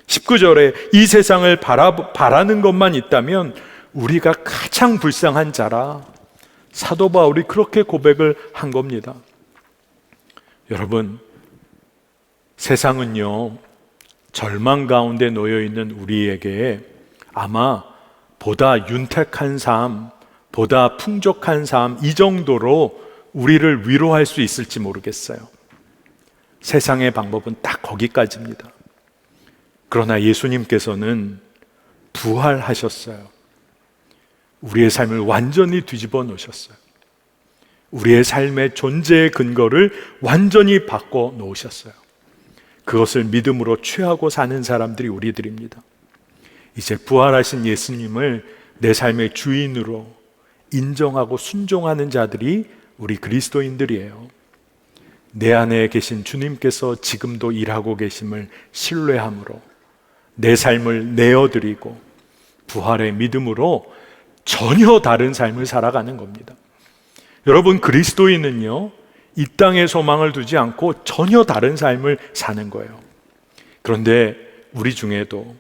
19절에 이 세상을 바라는 것만 있다면 우리가 가장 불쌍한 자라. 사도 바울이 그렇게 고백을 한 겁니다. 여러분, 세상은요 절망 가운데 놓여 있는 우리에게 아마 보다 윤택한 삶, 보다 풍족한 삶 이 정도로 우리를 위로할 수 있을지 모르겠어요. 세상의 방법은 딱 거기까지입니다. 그러나 예수님께서는 부활하셨어요. 우리의 삶을 완전히 뒤집어 놓으셨어요. 우리의 삶의 존재의 근거를 완전히 바꿔 놓으셨어요. 그것을 믿음으로 취하고 사는 사람들이 우리들입니다. 이제 부활하신 예수님을 내 삶의 주인으로 인정하고 순종하는 자들이 우리 그리스도인들이에요. 내 안에 계신 주님께서 지금도 일하고 계심을 신뢰함으로 내 삶을 내어드리고 부활의 믿음으로 전혀 다른 삶을 살아가는 겁니다. 여러분, 그리스도인은요 이 땅에 소망을 두지 않고 전혀 다른 삶을 사는 거예요. 그런데 우리 중에도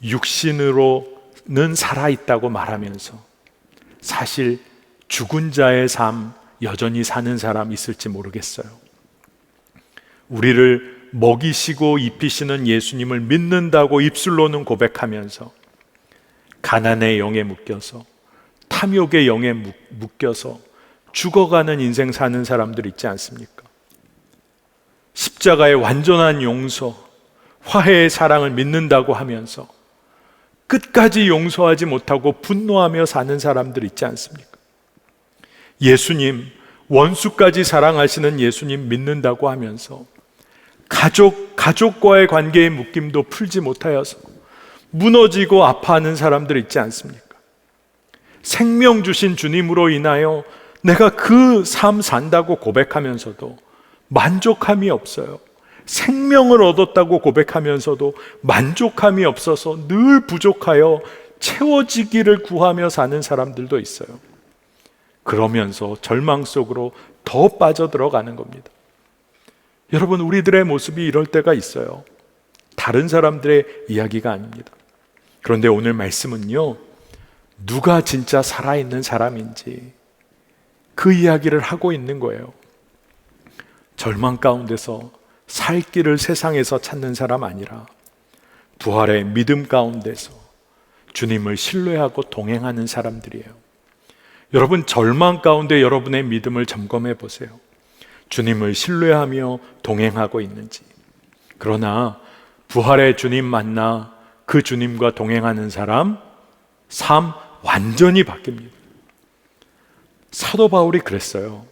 육신으로는 살아있다고 말하면서 사실 죽은 자의 삶 여전히 사는 사람 있을지 모르겠어요. 우리를 먹이시고 입히시는 예수님을 믿는다고 입술로는 고백하면서 가난의 영에 묶여서 탐욕의 영에 묶여서 죽어가는 인생 사는 사람들 있지 않습니까? 십자가의 완전한 용서, 화해의 사랑을 믿는다고 하면서 끝까지 용서하지 못하고 분노하며 사는 사람들 있지 않습니까? 예수님, 원수까지 사랑하시는 예수님 믿는다고 하면서 가족과의 관계의 묶임도 풀지 못하여서 무너지고 아파하는 사람들 있지 않습니까? 생명 주신 주님으로 인하여 내가 그 삶 산다고 고백하면서도 만족함이 없어요. 생명을 얻었다고 고백하면서도 만족함이 없어서 늘 부족하여 채워지기를 구하며 사는 사람들도 있어요. 그러면서 절망 속으로 더 빠져들어가는 겁니다. 여러분, 우리들의 모습이 이럴 때가 있어요. 다른 사람들의 이야기가 아닙니다. 그런데 오늘 말씀은요, 누가 진짜 살아있는 사람인지 그 이야기를 하고 있는 거예요. 절망 가운데서 살 길을 세상에서 찾는 사람 아니라 부활의 믿음 가운데서 주님을 신뢰하고 동행하는 사람들이에요. 여러분, 절망 가운데 여러분의 믿음을 점검해 보세요. 주님을 신뢰하며 동행하고 있는지. 그러나 부활의 주님 만나 그 주님과 동행하는 사람, 삶 완전히 바뀝니다. 사도 바울이 그랬어요.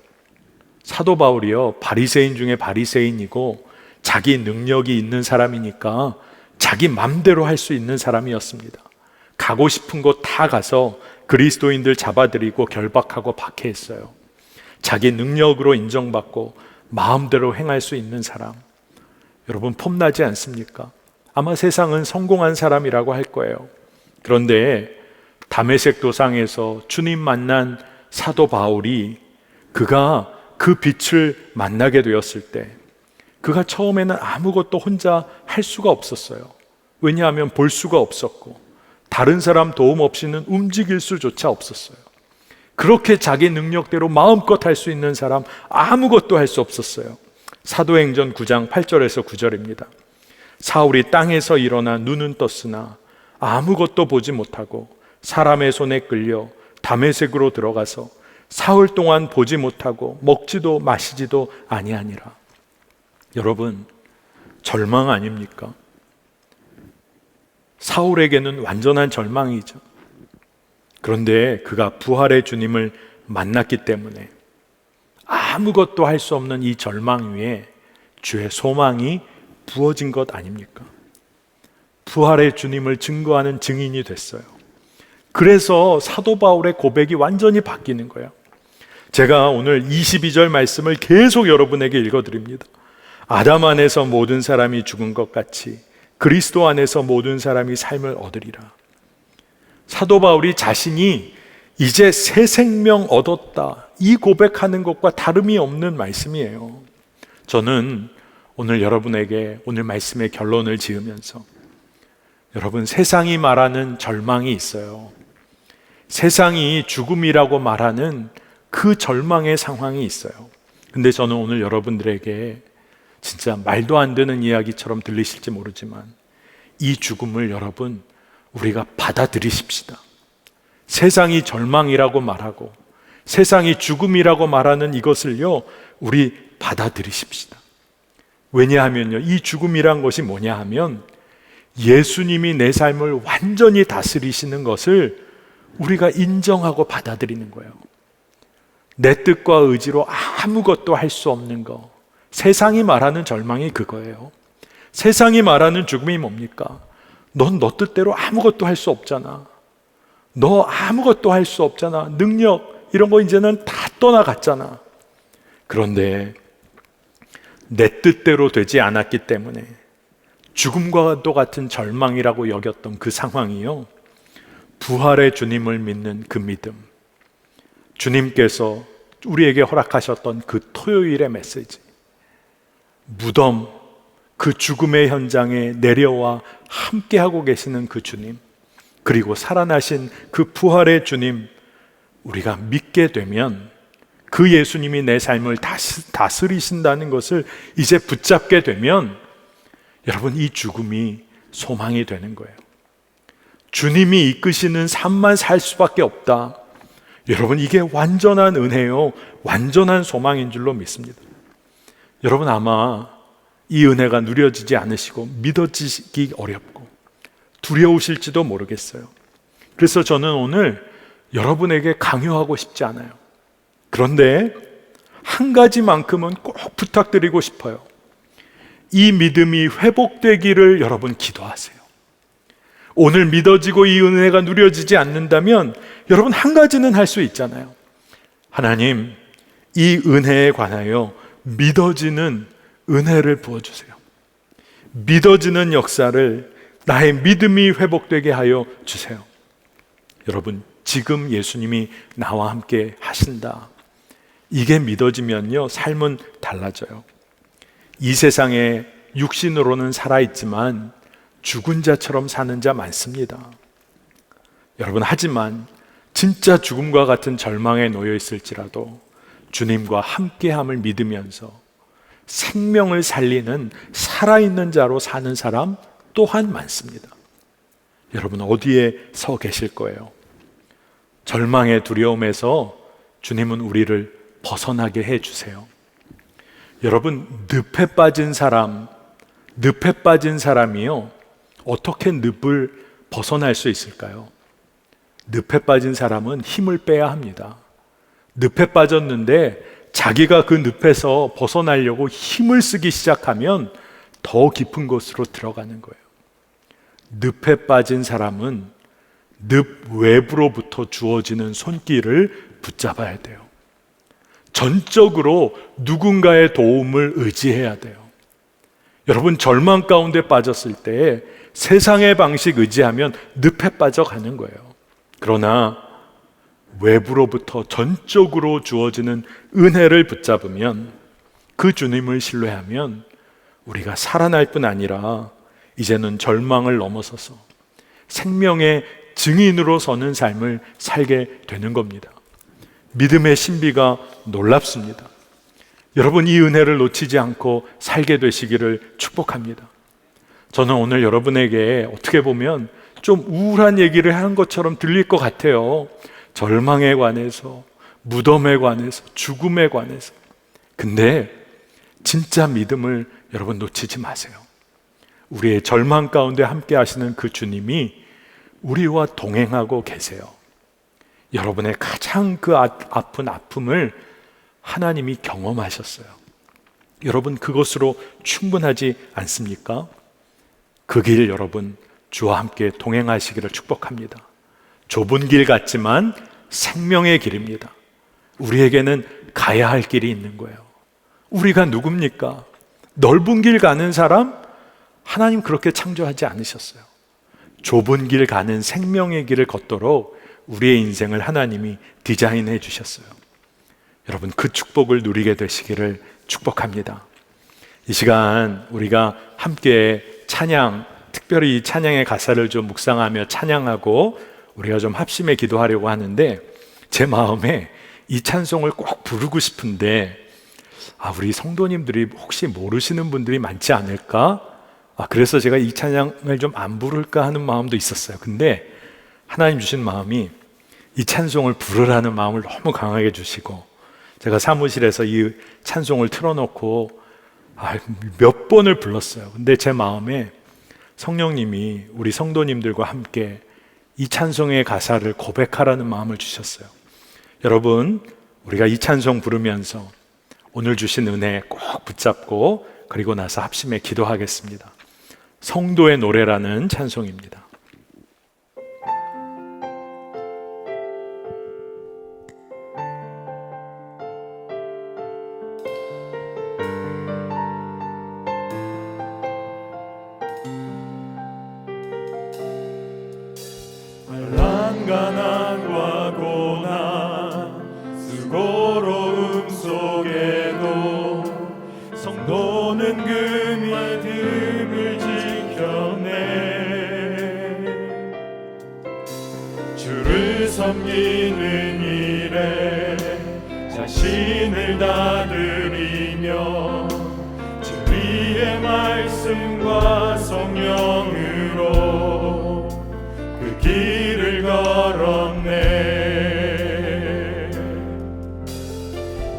사도 바울이요, 바리새인 중에 바리새인이고 자기 능력이 있는 사람이니까 자기 맘대로 할 수 있는 사람이었습니다. 가고 싶은 곳 다 가서 그리스도인들 잡아들이고 결박하고 박해했어요. 자기 능력으로 인정받고 마음대로 행할 수 있는 사람. 여러분, 폼나지 않습니까? 아마 세상은 성공한 사람이라고 할 거예요. 그런데 다메섹 도상에서 주님 만난 사도 바울이, 그가 그 빛을 만나게 되었을 때 그가 처음에는 아무것도 혼자 할 수가 없었어요. 왜냐하면 볼 수가 없었고 다른 사람 도움 없이는 움직일 수조차 없었어요. 그렇게 자기 능력대로 마음껏 할 수 있는 사람 아무것도 할 수 없었어요. 사도행전 9장 8절에서 9절입니다. 사울이 땅에서 일어나 눈은 떴으나 아무것도 보지 못하고 사람의 손에 끌려 다메섹으로 들어가서 사흘 동안 보지 못하고 먹지도 마시지도 아니하니라. 여러분, 절망 아닙니까? 사울에게는 완전한 절망이죠. 그런데 그가 부활의 주님을 만났기 때문에 아무것도 할 수 없는 이 절망 위에 주의 소망이 부어진 것 아닙니까? 부활의 주님을 증거하는 증인이 됐어요. 그래서 사도 바울의 고백이 완전히 바뀌는 거예요. 제가 오늘 22절 말씀을 계속 여러분에게 읽어드립니다. 아담 안에서 모든 사람이 죽은 것 같이 그리스도 안에서 모든 사람이 삶을 얻으리라. 사도 바울이 자신이 이제 새 생명 얻었다, 이 고백하는 것과 다름이 없는 말씀이에요. 저는 오늘 여러분에게 오늘 말씀의 결론을 지으면서, 여러분, 세상이 말하는 절망이 있어요. 세상이 죽음이라고 말하는 그 절망의 상황이 있어요. 근데 저는 오늘 여러분들에게 진짜 말도 안 되는 이야기처럼 들리실지 모르지만 이 죽음을 여러분, 우리가 받아들이십시다. 세상이 절망이라고 말하고 세상이 죽음이라고 말하는 이것을요, 우리 받아들이십시다. 왜냐하면요, 이 죽음이란 것이 뭐냐 하면 예수님이 내 삶을 완전히 다스리시는 것을 우리가 인정하고 받아들이는 거예요. 내 뜻과 의지로 아무것도 할 수 없는 거. 세상이 말하는 절망이 그거예요. 세상이 말하는 죽음이 뭡니까? 넌 너 뜻대로 아무것도 할 수 없잖아. 너 아무것도 할 수 없잖아. 능력 이런 거 이제는 다 떠나갔잖아. 그런데 내 뜻대로 되지 않았기 때문에 죽음과도 같은 절망이라고 여겼던 그 상황이요, 부활의 주님을 믿는 그 믿음, 주님께서 우리에게 허락하셨던 그 토요일의 메시지, 무덤, 그 죽음의 현장에 내려와 함께하고 계시는 그 주님, 그리고 살아나신 그 부활의 주님, 우리가 믿게 되면 그 예수님이 내 삶을 다스리신다는 것을 이제 붙잡게 되면 여러분, 이 죽음이 소망이 되는 거예요. 주님이 이끄시는 삶만 살 수밖에 없다. 여러분, 이게 완전한 은혜요, 완전한 소망인 줄로 믿습니다. 여러분, 아마 이 은혜가 누려지지 않으시고 믿어지기 어렵고 두려우실지도 모르겠어요. 그래서 저는 오늘 여러분에게 강요하고 싶지 않아요. 그런데 한 가지만큼은 꼭 부탁드리고 싶어요. 이 믿음이 회복되기를 여러분 기도하세요. 오늘 믿어지고 이 은혜가 누려지지 않는다면 여러분, 한 가지는 할 수 있잖아요. 하나님, 이 은혜에 관하여 믿어지는 은혜를 부어주세요. 믿어지는 역사를, 나의 믿음이 회복되게 하여 주세요. 여러분, 지금 예수님이 나와 함께 하신다. 이게 믿어지면요, 삶은 달라져요. 이 세상에 육신으로는 살아있지만 죽은 자처럼 사는 자 많습니다. 여러분, 하지만 진짜 죽음과 같은 절망에 놓여 있을지라도 주님과 함께함을 믿으면서 생명을 살리는 살아있는 자로 사는 사람 또한 많습니다. 여러분, 어디에 서 계실 거예요? 절망의 두려움에서 주님은 우리를 벗어나게 해주세요. 여러분, 늪에 빠진 사람이요, 어떻게 늪을 벗어날 수 있을까요? 늪에 빠진 사람은 힘을 빼야 합니다. 늪에 빠졌는데 자기가 그 늪에서 벗어나려고 힘을 쓰기 시작하면 더 깊은 곳으로 들어가는 거예요. 늪에 빠진 사람은 늪 외부로부터 주어지는 손길을 붙잡아야 돼요. 전적으로 누군가의 도움을 의지해야 돼요. 여러분, 절망 가운데 빠졌을 때 세상의 방식 의지하면 늪에 빠져가는 거예요. 그러나 외부로부터 전적으로 주어지는 은혜를 붙잡으면, 그 주님을 신뢰하면 우리가 살아날 뿐 아니라 이제는 절망을 넘어서서 생명의 증인으로 서는 삶을 살게 되는 겁니다. 믿음의 신비가 놀랍습니다. 여러분, 이 은혜를 놓치지 않고 살게 되시기를 축복합니다. 저는 오늘 여러분에게 어떻게 보면 좀 우울한 얘기를 하는 것처럼 들릴 것 같아요. 절망에 관해서, 무덤에 관해서, 죽음에 관해서. 근데 진짜 믿음을 여러분 놓치지 마세요. 우리의 절망 가운데 함께 하시는 그 주님이 우리와 동행하고 계세요. 여러분의 가장 그 아픈 아픔을 하나님이 경험하셨어요. 여러분, 그것으로 충분하지 않습니까? 그 길 여러분 주와 함께 동행하시기를 축복합니다. 좁은 길 같지만 생명의 길입니다. 우리에게는 가야 할 길이 있는 거예요. 우리가 누굽니까? 넓은 길 가는 사람? 하나님 그렇게 창조하지 않으셨어요. 좁은 길 가는 생명의 길을 걷도록 우리의 인생을 하나님이 디자인해 주셨어요. 여러분, 그 축복을 누리게 되시기를 축복합니다. 이 시간 우리가 함께 찬양, 특별히 이 찬양의 가사를 좀 묵상하며 찬양하고 우리가 좀 합심해 기도하려고 하는데, 제 마음에 이 찬송을 꼭 부르고 싶은데 우리 성도님들이 혹시 모르시는 분들이 많지 않을까? 그래서 제가 이 찬양을 좀 안 부를까 하는 마음도 있었어요. 근데 하나님 주신 마음이 이 찬송을 부르라는 마음을 너무 강하게 주시고, 제가 사무실에서 이 찬송을 틀어놓고 몇 번을 불렀어요. 근데 제 마음에 성령님이 우리 성도님들과 함께 이 찬송의 가사를 고백하라는 마음을 주셨어요. 여러분, 우리가 이 찬송 부르면서 오늘 주신 은혜 꼭 붙잡고 그리고 나서 합심해 기도하겠습니다. 성도의 노래라는 찬송입니다. 가난과 고난 수고로움 속에도 성도는 그 믿음을 지켜내 주를 섬기는 일에 자신을 다 드리며 진리의 말씀과 성령으로 그 길을 걸었네.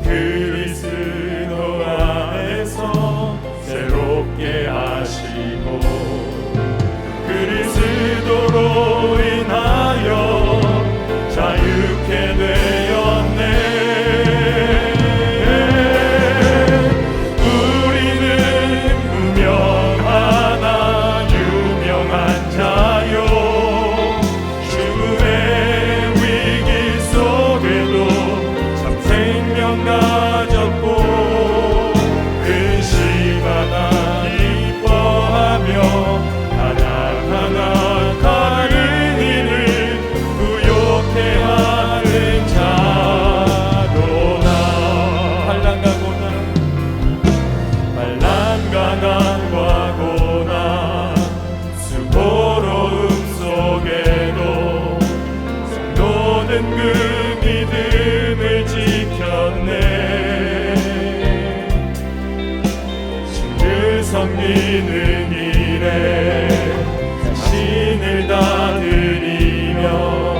그리스도 안에서 새롭게 하시고 그리스도로 인하여 자유케 되었네. 유명한 자요 죽음의 섬기는 일에 자신을 다 드리며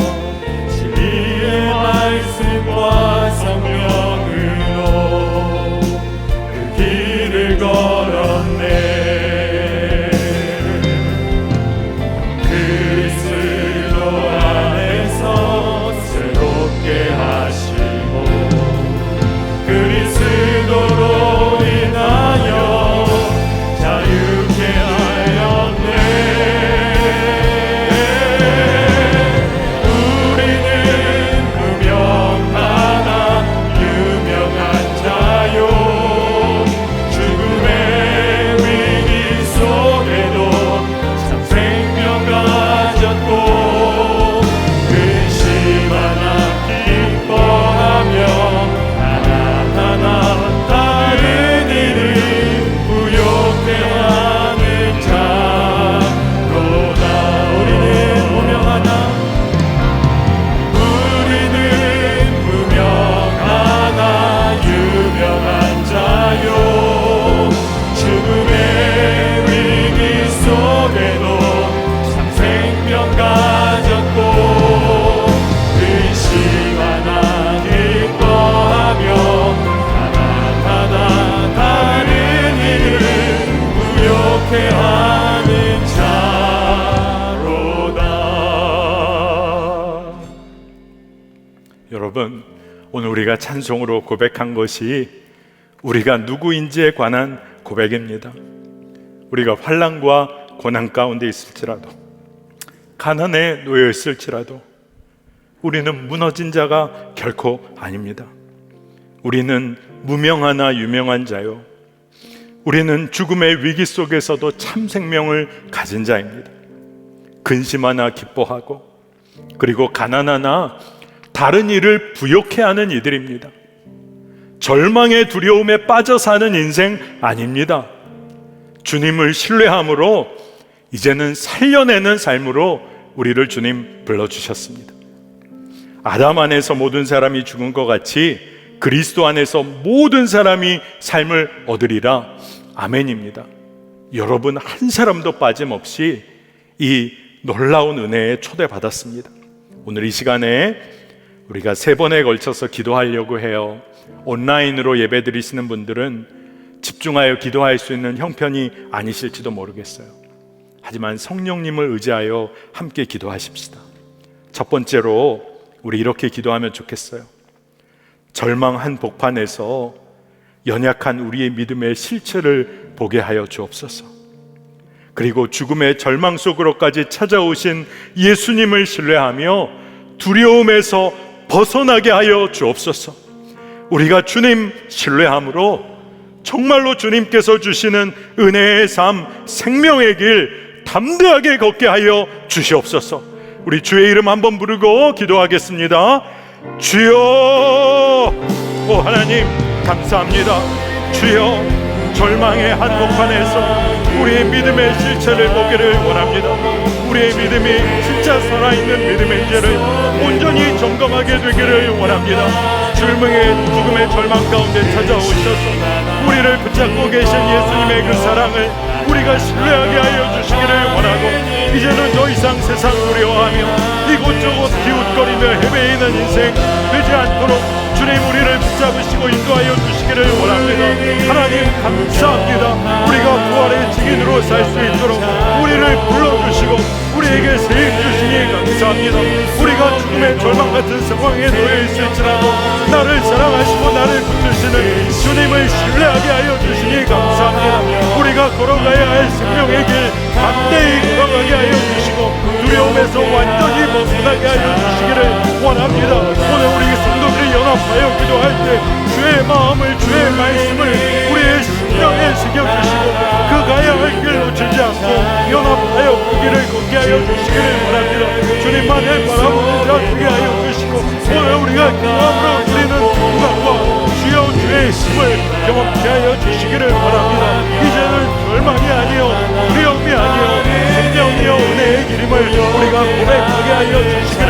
진리의 말씀과 성령으로 그 길을 걸었네. 그리스도 안에서 새롭게 하시고 그리스도로 인하여 자유케 하였네. 우리는 무명하나 유명한 자요 죽음의 위기 속에도 참 생명 가졌고 근심하나 기뻐하며 하나하나 다른 일을 부욕해 하는 자로다. 우리는 무명하나 유명한 자요 죽음의 위기 속에도 참 생명 가졌고 근심하나 기뻐하며 하나하나 다른 일을 부욕해 하는 자로다. 여러분, 오늘 우리가 찬송으로 고백한 것이 우리가 누구인지에 관한 고백입니다. 우리가 환난과 고난 가운데 있을지라도, 가난에 놓여 있을지라도 우리는 무너진 자가 결코 아닙니다. 우리는 무명하나 유명한 자요, 우리는 죽음의 위기 속에서도 참 생명을 가진 자입니다. 근심하나 기뻐하고, 그리고 가난하나 다른 일을 부욕해 하는 이들입니다. 절망의 두려움에 빠져 사는 인생 아닙니다. 주님을 신뢰함으로 이제는 살려내는 삶으로 우리를 주님 불러주셨습니다. 아담 안에서 모든 사람이 죽은 것 같이 그리스도 안에서 모든 사람이 삶을 얻으리라. 아멘입니다. 여러분 한 사람도 빠짐없이 이 놀라운 은혜에 초대받았습니다. 오늘 이 시간에 우리가 3번에 걸쳐서 기도하려고 해요. 온라인으로 예배 드리시는 분들은 집중하여 기도할 수 있는 형편이 아니실지도 모르겠어요. 하지만 성령님을 의지하여 함께 기도하십시다. 첫 번째로 우리 이렇게 기도하면 좋겠어요. 절망 한복판에서 연약한 우리의 믿음의 실체를 보게 하여 주옵소서. 그리고 죽음의 절망 속으로까지 찾아오신 예수님을 신뢰하며 두려움에서 벗어나게 하여 주옵소서. 우리가 주님 신뢰함으로 정말로 주님께서 주시는 은혜의 삶, 생명의 길 담대하게 걷게 하여 주시옵소서. 우리 주의 이름 한번 부르고 기도하겠습니다. 주여, 오 하나님 감사합니다. 주여, 절망의 한복판에서 우리의 믿음의 실체를 보기를 원합니다. 우리의 믿음이 진짜 살아있는 믿음인지를 온전히 점검하게 되기를 원합니다. 죽음의 절망 가운데 찾아오셔서 우리를 붙잡고 계신 예수님의 그 사랑을 우리가 신뢰하게 하여 주시기를 원하고, 이제는 더 이상 세상 두려워하며 이곳저곳 기웃거리며 헤매이는 인생 되지 않도록 주님 우리를 붙잡으시고 인도하여 주시기를 원합니다. 하나님 감사합니다. 우리가 부활의 증인으로 살 수 있도록 우리를 불러주시고 우리에게 세임 주시니 감사합니다. 우리가 죽음의 절망 같은 상황에 놓여 있을지라도 나를 사랑하시고 나를 붙드시는 주님을 신뢰하게 하여 주시니 감사합니다. 우리가 걸어가야 할 생명의 길 담대히 걸어가게 하여 주시고 두려움에서 완전히 벗어나게 하여 주시기를 원합니다. 오늘 우리 성도들이 연합하여 기도할 때 주의 마음을, 주의 말씀을 우리의 심령에 새겨주시고 그 가야 할 길 놓치지 않고 연합하여 그 길을 걷게 하여 주시기를 원합니다. 주님만을 바라보는 자 되게 하여 주시고 오늘 우리가 기도함으로 드리는 영광과 주여 주의 힘을 경험케 하여 주시기를 원합니다. 이제는 절망이 아니요 두려움이 아니요 생명이요 은혜의 길임을 우리가 고백하게 하여 주시기를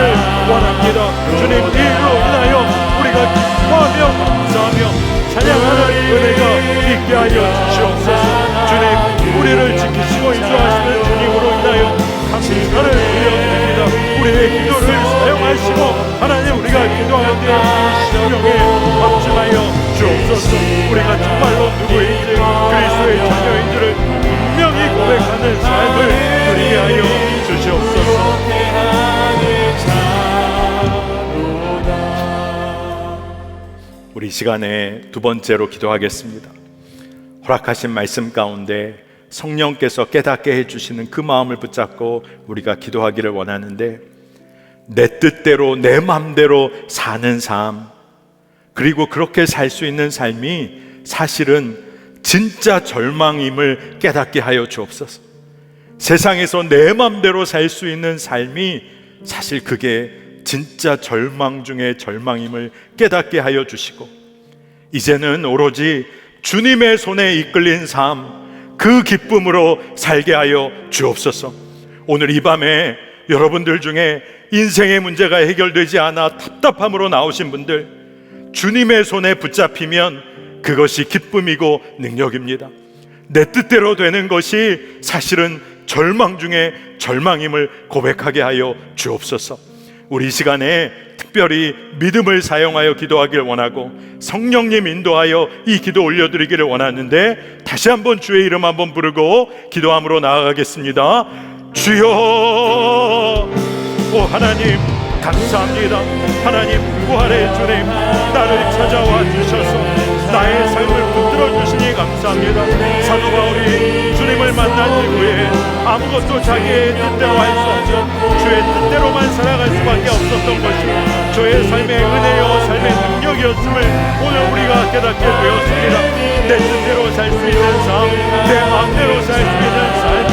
원합니다. 주님 이 일로 인하여 우리가 기뻐하며 감사하며 찬양하는 은혜가 있게 하여 주시옵소서. 주님 시간에 두 번째로 기도하겠습니다. 허락하신 말씀 가운데 성령께서 깨닫게 해주시는 그 마음을 붙잡고 우리가 기도하기를 원하는데, 내 뜻대로 내 마음대로 사는 삶, 그리고 그렇게 살 수 있는 삶이 사실은 진짜 절망임을 깨닫게 하여 주옵소서. 세상에서 내 마음대로 살 수 있는 삶이 사실 그게 진짜 절망 중에 절망임을 깨닫게 하여 주시고, 이제는 오로지 주님의 손에 이끌린 삶, 그 기쁨으로 살게 하여 주옵소서. 오늘 이 밤에 여러분들 중에 인생의 문제가 해결되지 않아 답답함으로 나오신 분들, 주님의 손에 붙잡히면 그것이 기쁨이고 능력입니다. 내 뜻대로 되는 것이 사실은 절망 중에 절망임을 고백하게 하여 주옵소서. 우리 시간에 특별히 믿음을 사용하여 기도하길 원하고 성령님 인도하여 이 기도 올려드리기를 원하는데, 다시 한번 주의 이름 한번 부르고 기도함으로 나아가겠습니다. 주여, 오 하나님 감사합니다. 하나님 부활의 주님, 나를 찾아와 주셔서 나의 삶을 붙들어 주시니 감사합니다. 사도 바울이 주님을 만난 이후에 아무것도 자기의 뜻대로 할 수 없죠. 주의 뜻대로만 살아갈 수밖에 없었던 것이 주의 삶의 은혜요 삶의 능력이었음을 오늘 우리가 깨닫게 되었습니다. 내 뜻대로 살 수 있는 삶, 내 마음대로 살 수 있는 삶이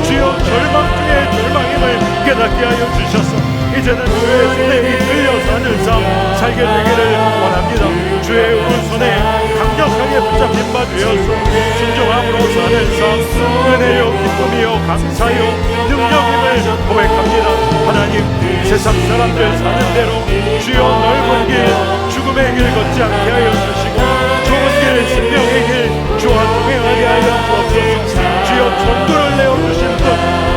주여 절망 중에 절망임을 깨닫게 하여 주셔서 이제는 주의 손에 이끌려 사는 삶 살게 되기를 원합니다. 주의 오른손에 강력하게 붙잡힌 바 되어서 순종함으로 사는 삶, 은혜요 기쁨이요 감사요 능력임을 고백합니다. 하나님, 세상 사람들 사는 대로 주여 넓은 길, 죽음의 길 걷지 않게 하여 주시고 좋은 길, 생명의 길 주와 동행하게 하여 주옵소서. 주여 전도를 내어주신 분,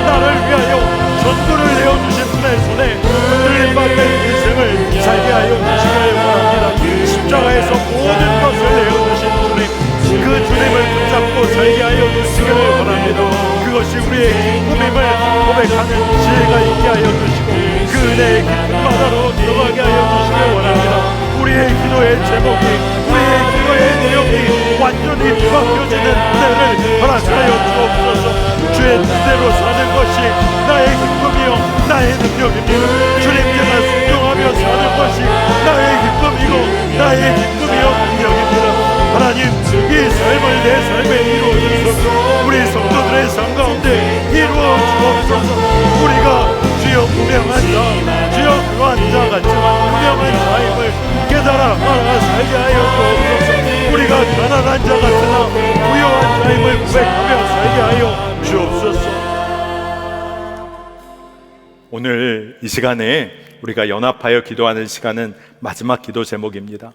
나를 위하여 전도를 내어주신 분의 손에 흔들림 받는 인생을 살게 하여 주시기를 원합니다. 십자가에서 모든 것을 내어주신 주님, 그 주님을 붙잡고 살게 하여 주시기를 원합니다. 그것이 우리의 기쁨임을 고백하는 지혜가 있게 하여 주시고 그 은혜의 깊은 바다로 들어가게 하여 주시기를 원합니다. 우리의 기도의 제목이, 우리의 기도의 내용이 완전히 바뀌어지는 은혜를 허락하여 주옵소서. 주의 뜻대로 사는 것이 나의 기쁨이요 나의 능력입니다. 주님께만 순종하며 사는 것이 나의 기쁨이고 나의 기쁨이요 능력입니다. 하나님, 이 삶을 내 삶에 이루어 주소서. 우리 성도들의 삶 가운데 이루어 주옵소서. 우리가 주여 무명한 자, 주여 그러한 자 같지만 무명한 자임을 깨달아 알아 살게 하여 주옵소서. 우리가 가난한 자 같으나 부유한 자임을 고백하며 살게 하여 주옵소서. 오늘 이 시간에 우리가 연합하여 기도하는 시간은 마지막 기도 제목입니다.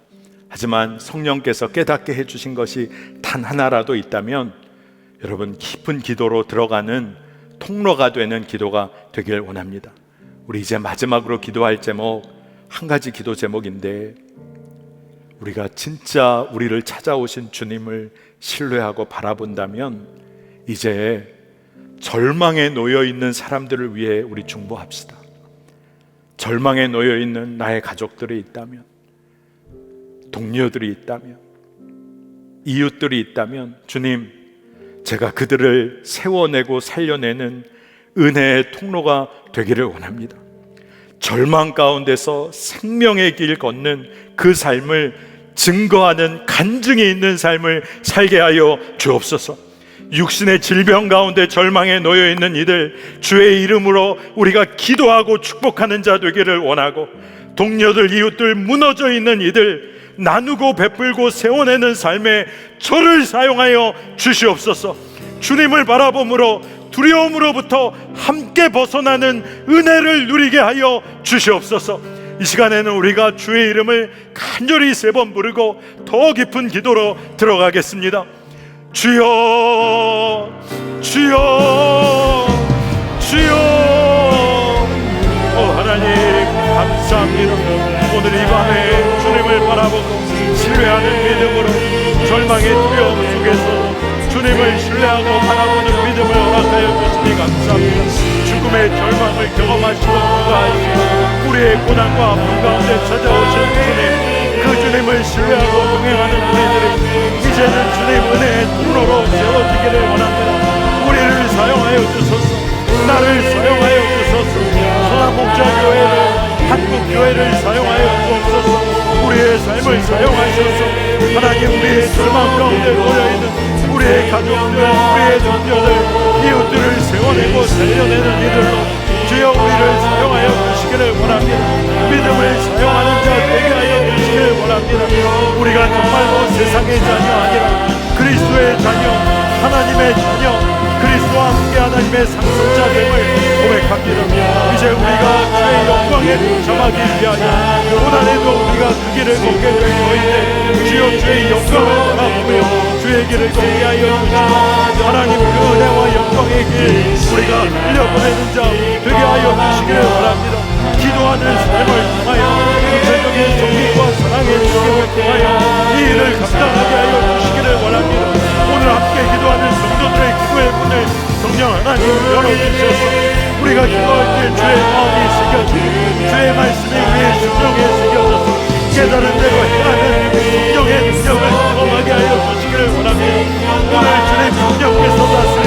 하지만 성령께서 깨닫게 해주신 것이 단 하나라도 있다면 여러분, 깊은 기도로 들어가는 통로가 되는 기도가 되길 원합니다. 우리 이제 마지막으로 기도할 제목, 한 가지 기도 제목인데, 우리가 진짜 우리를 찾아오신 주님을 신뢰하고 바라본다면 이제 절망에 놓여 있는 사람들을 위해 우리 중보합시다. 절망에 놓여 있는 나의 가족들이 있다면, 동료들이 있다면, 이웃들이 있다면, 주님, 제가 그들을 세워내고 살려내는 은혜의 통로가 되기를 원합니다. 절망 가운데서 생명의 길 걷는 그 삶을 증거하는 간증이 있는 삶을 살게 하여 주옵소서. 육신의 질병 가운데 절망에 놓여 있는 이들, 주의 이름으로 우리가 기도하고 축복하는 자 되기를 원하고, 동료들, 이웃들 무너져 있는 이들 나누고 베풀고 세워내는 삶에 저를 사용하여 주시옵소서. 주님을 바라봄으로 두려움으로부터 함께 벗어나는 은혜를 누리게 하여 주시옵소서. 이 시간에는 우리가 주의 이름을 간절히 3번 부르고 더 깊은 기도로 들어가겠습니다. 주여, 주여, 주여. 하나님 감사합니다. 오늘 이 밤에 주님을 바라보고 신뢰하는 믿음으로 절망의 두려움 속에서 주님을 신뢰하고 바라보는 믿음을 허락하여 주시니 감사합니다. 죽음의 절망을 경험하시고 구하시고 우리의 고난과 아픔 가운데 찾아오신 주님, 그 주님을 신뢰하고 동행하는 우리들이 이제는 주님 은혜의 통로로 세워지기를 원합니다. 우리를 사용하여 주소서. 나를 사용하여 주소서. 소나목자교회를 한국교회를 사용하여 주옵소서. 우리의 삶을 사용하셔서 하나님 우리의 절망 가운데 놓여있는 우리의 가족들, 우리의 동료들, 이웃들을 세워내고 살려내는 이들로 주여 우리를 사용하여 주시기를 원합니다. 믿음을 사용하는 자 되게 하여 주시기를 원합니다. 우리가 정말로 세상의 자녀 아니라 그리스도의 자녀, 하나님의 자녀, 그리스도와 함께 하나님의 상속자됨을 고백합니다. 이제 우리가 주의 영광에 동참하기 위하여 고난에도 우리가 그 길을 걷게 될 터인데 주여 주의 영광을 바라보며 주의 길을 걷게 하여 주시고 하나님 그 은혜와 영광의 길 우리가 흘려보내는 자 되게 하여 주시기를 원합니다. 기도하는 삶을 통하여 구체적인 정리와 사랑의 주님을 통하여 이 일을 감당하게 하여 주시기를 원합니다. 오늘 함께 기도하는 성도들의 기도의 문을 성령 하나님 열어주셔서 우리가 기도할 때 주의 마음이 새겨지고 주의 말씀이 우리의 심령에 새겨져서 깨달은 대로 행하는 성령의 능력을 경험하게 하여 주시기를 원합니다. 오늘 주님 성령께서 다스리는